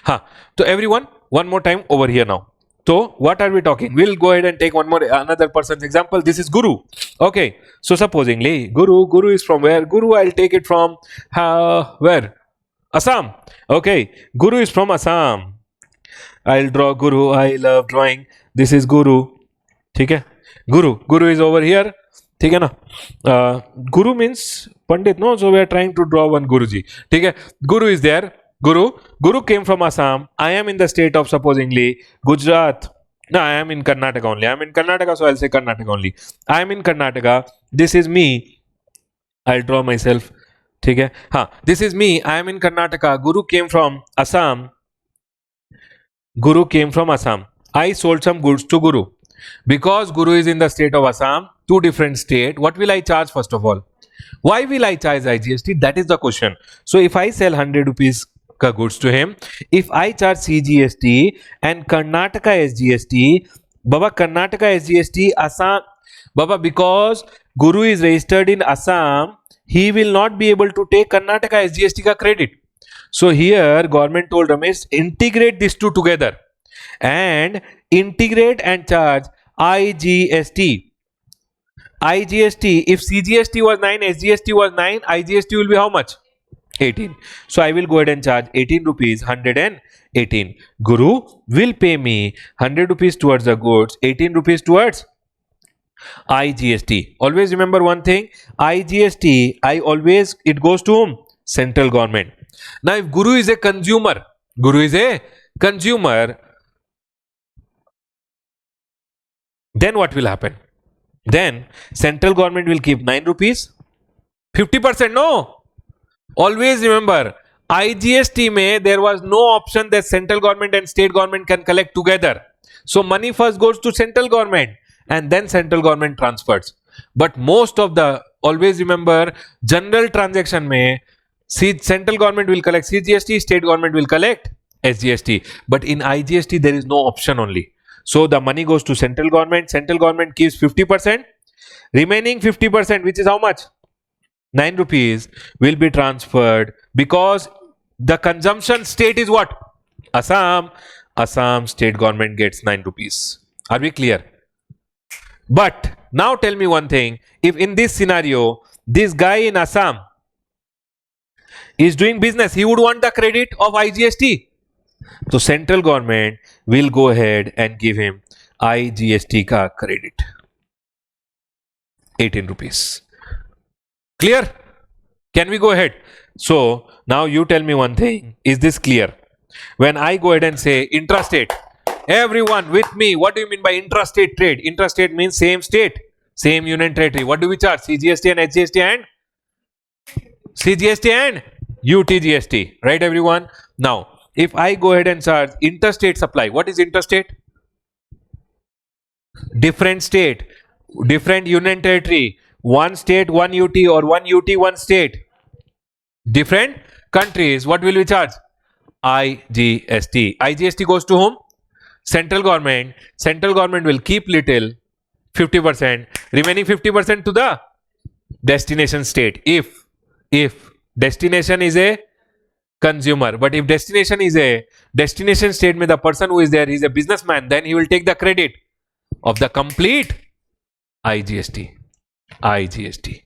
So everyone, one more time over here now. So what are we talking? We'll go ahead and take another person's example. This is Guru. Okay. So supposingly Guru is from where? Guru, I'll take it from where? Assam. Okay. Guru is from Assam. I'll draw Guru. I love drawing. This is Guru. Okay. Guru is over here. ठीक है ना? Guru means Pandit, no? So we are trying to draw one Guruji. ठीक है? Guru is there. Guru came from Assam. I am in the state of supposingly Gujarat. No, I am in Karnataka only. I am in Karnataka, so I'll say Karnataka only. I am in Karnataka. This is me. I'll draw myself. ठीक है? हाँ, this is me. I am in Karnataka. Guru came from Assam. Guru came from Assam. I sold some goods to Guru. Because Guru is in the state of Assam, two different states, what will I charge first of all? Why will I charge IGST? That is the question. So if I sell 100 rupees ka goods to him, if I charge CGST and Karnataka SGST, Baba Karnataka SGST, Assam, Baba because Guru is registered in Assam, he will not be able to take Karnataka SGST ka credit. So here government told Ramesh, integrate these two together and integrate and charge IGST. IGST, if CGST was 9, SGST was 9, IGST will be how much? 18. So I will go ahead and charge 18 rupees, 118. Guru will pay me 100 rupees towards the goods, 18 rupees towards IGST. Always remember one thing, IGST, it goes to whom? Central government. Now if Guru is a consumer, then what will happen? Then central government will keep 9 rupees. 50%, no. Always remember, IGST mein there was no option that central government and state government can collect together. So money first goes to central government and then central government transfers. But most of the, always remember, general transaction mein central government will collect CGST, state government will collect SGST. But in IGST there is no option only. So the money goes to central government keeps 50%. Remaining 50%, which is how much? 9 rupees, will be transferred because the consumption state is what? Assam. Assam state government gets 9 rupees. Are we clear? But now tell me one thing. If in this scenario, this guy in Assam is doing business, he would want the credit of IGST. So central government will go ahead and give him IGST ka credit. 18 rupees. Clear? Can we go ahead? So now you tell me one thing. Is this clear? When I go ahead and say intrastate, everyone with me, what do you mean by intrastate trade? Intrastate means same state, same union territory. What do we charge? CGST and HGST and CGST and UTGST, right everyone? Now, if I go ahead and charge interstate supply, what is interstate? Different state, different union territory, one state, one UT, or one UT, one state. Different countries, what will we charge? IGST. IGST goes to whom? Central government. Central government will keep little, 50%, remaining 50% to the destination state. If destination is a consumer, but if destination is a destination state, में the person who is there is a businessman, then he will take the credit of the complete IGST. IGST.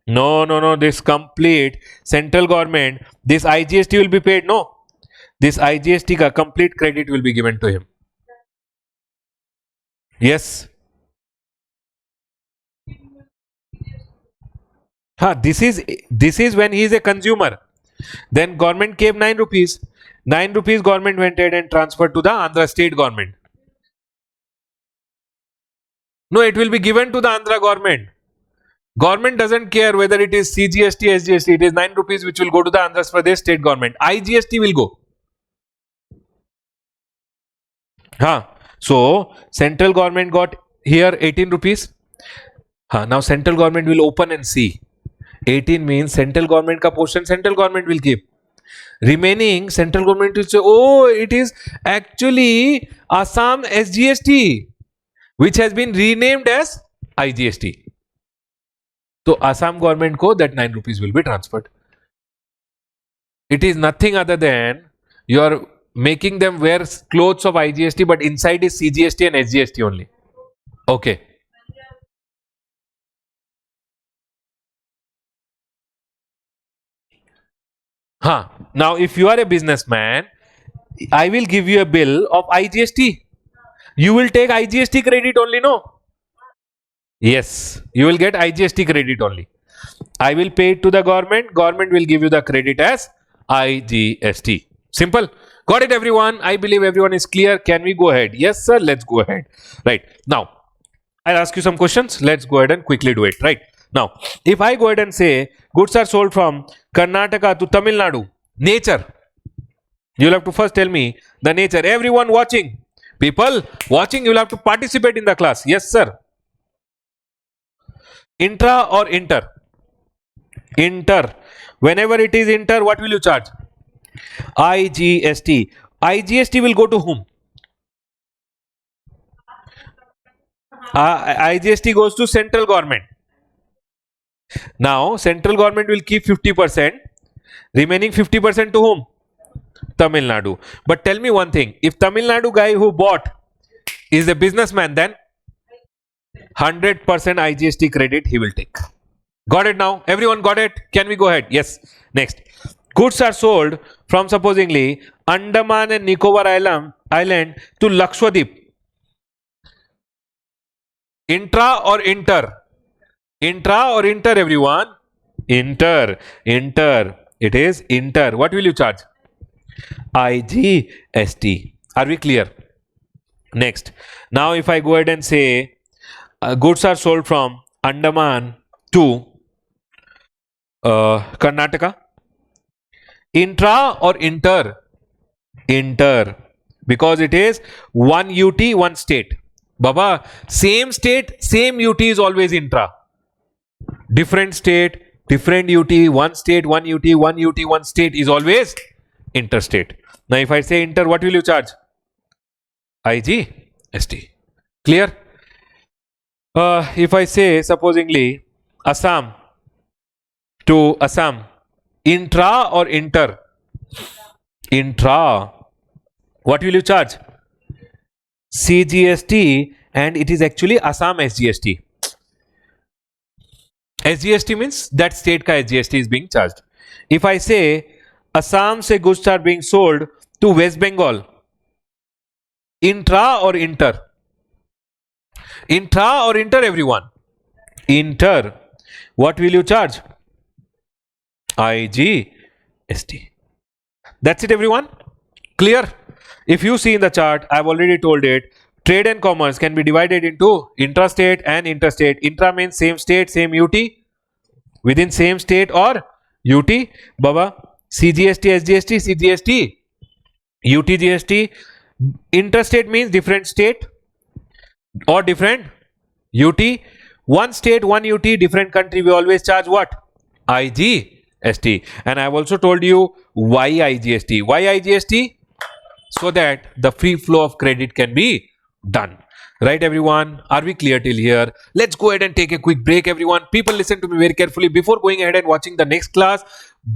No. This complete central government, this IGST will be paid. No. This IGST ka complete credit will be given to him. Yes. This is when he is a consumer. Then government gave 9 rupees. 9 rupees government went ahead and transferred to the Andhra state government. No, it will be given to the Andhra government. Government doesn't care whether it is CGST, SGST. It is 9 rupees which will go to the Andhra Pradesh state government. IGST will go. So central government got here 18 rupees. Now central government will open and see. 18 means central government ka portion central government will keep. Remaining central government will say, oh, it is actually Assam SGST, which has been renamed as IGST. So Assam government ko that 9 rupees will be transferred. It is nothing other than you are making them wear clothes of IGST, but inside is CGST and SGST only. Okay. Now if you are a businessman, I will give you a bill of IGST. You will take IGST credit only, no? Yes, you will get IGST credit only. I will pay it to the government. Government will give you the credit as IGST. Simple. Got it, everyone? I believe everyone is clear. Can we go ahead? Yes, sir. Let's go ahead. Right. Now, I'll ask you some questions. Let's go ahead and quickly do it. Right. Now, if I go ahead and say goods are sold from Karnataka to Tamil Nadu, nature. You'll have to first tell me the nature. Everyone watching. People watching, you'll have to participate in the class. Yes, sir. Intra or inter? Inter. Whenever it is inter, what will you charge? IGST. IGST will go to whom? IGST goes to central government. Now, central government will keep 50%. Remaining 50% to whom? Tamil Nadu. But tell me one thing. If Tamil Nadu guy who bought is a businessman, then 100% IGST credit he will take. Got it now? Everyone got it? Can we go ahead? Yes. Next. Goods are sold from supposingly Andaman and Nicobar Island to Lakshadweep. Intra or inter? Intra or inter, everyone? Inter. It is inter. What will you charge? IGST. Are we clear? Next, now if I go ahead and say goods are sold from Andaman to Karnataka, intra or inter? Inter, because it is one UT, one state. Baba, same state, same UT is always intra. Different state, different UT, one state, one UT, one UT, one state is always interstate. Now, if I say inter, what will you charge? IGST. Clear? If I say, supposingly, Assam to Assam, intra or inter? Intra. What will you charge? CGST, and it is actually Assam SGST. SGST means that state ka SGST is being charged. If I say Assam se goods are being sold to West Bengal, intra or inter? Intra or inter, everyone? Inter. What will you charge? IGST. That's it, everyone. Clear? If you see in the chart, I've already told it. Trade and commerce can be divided into intrastate and interstate. Intra means same state, same UT. Within same state or UT. Baba, CGST, SGST, CGST, UTGST. Interstate means different state or different UT. One state, one UT, different country. We always charge what? IGST. And I've also told you why IGST. Why IGST? So that the free flow of credit can be done. Right, everyone? Are we clear till here? Let's go ahead and take a quick break, everyone. People, listen to me very carefully. Before going ahead and watching the next class,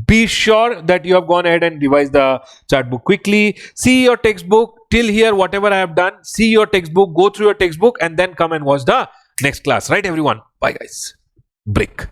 be sure that you have gone ahead and revised the chart book quickly. See your textbook till here, whatever I have done. See your textbook, go through your textbook, and then come and watch the next class. Right, everyone? Bye, guys. Break.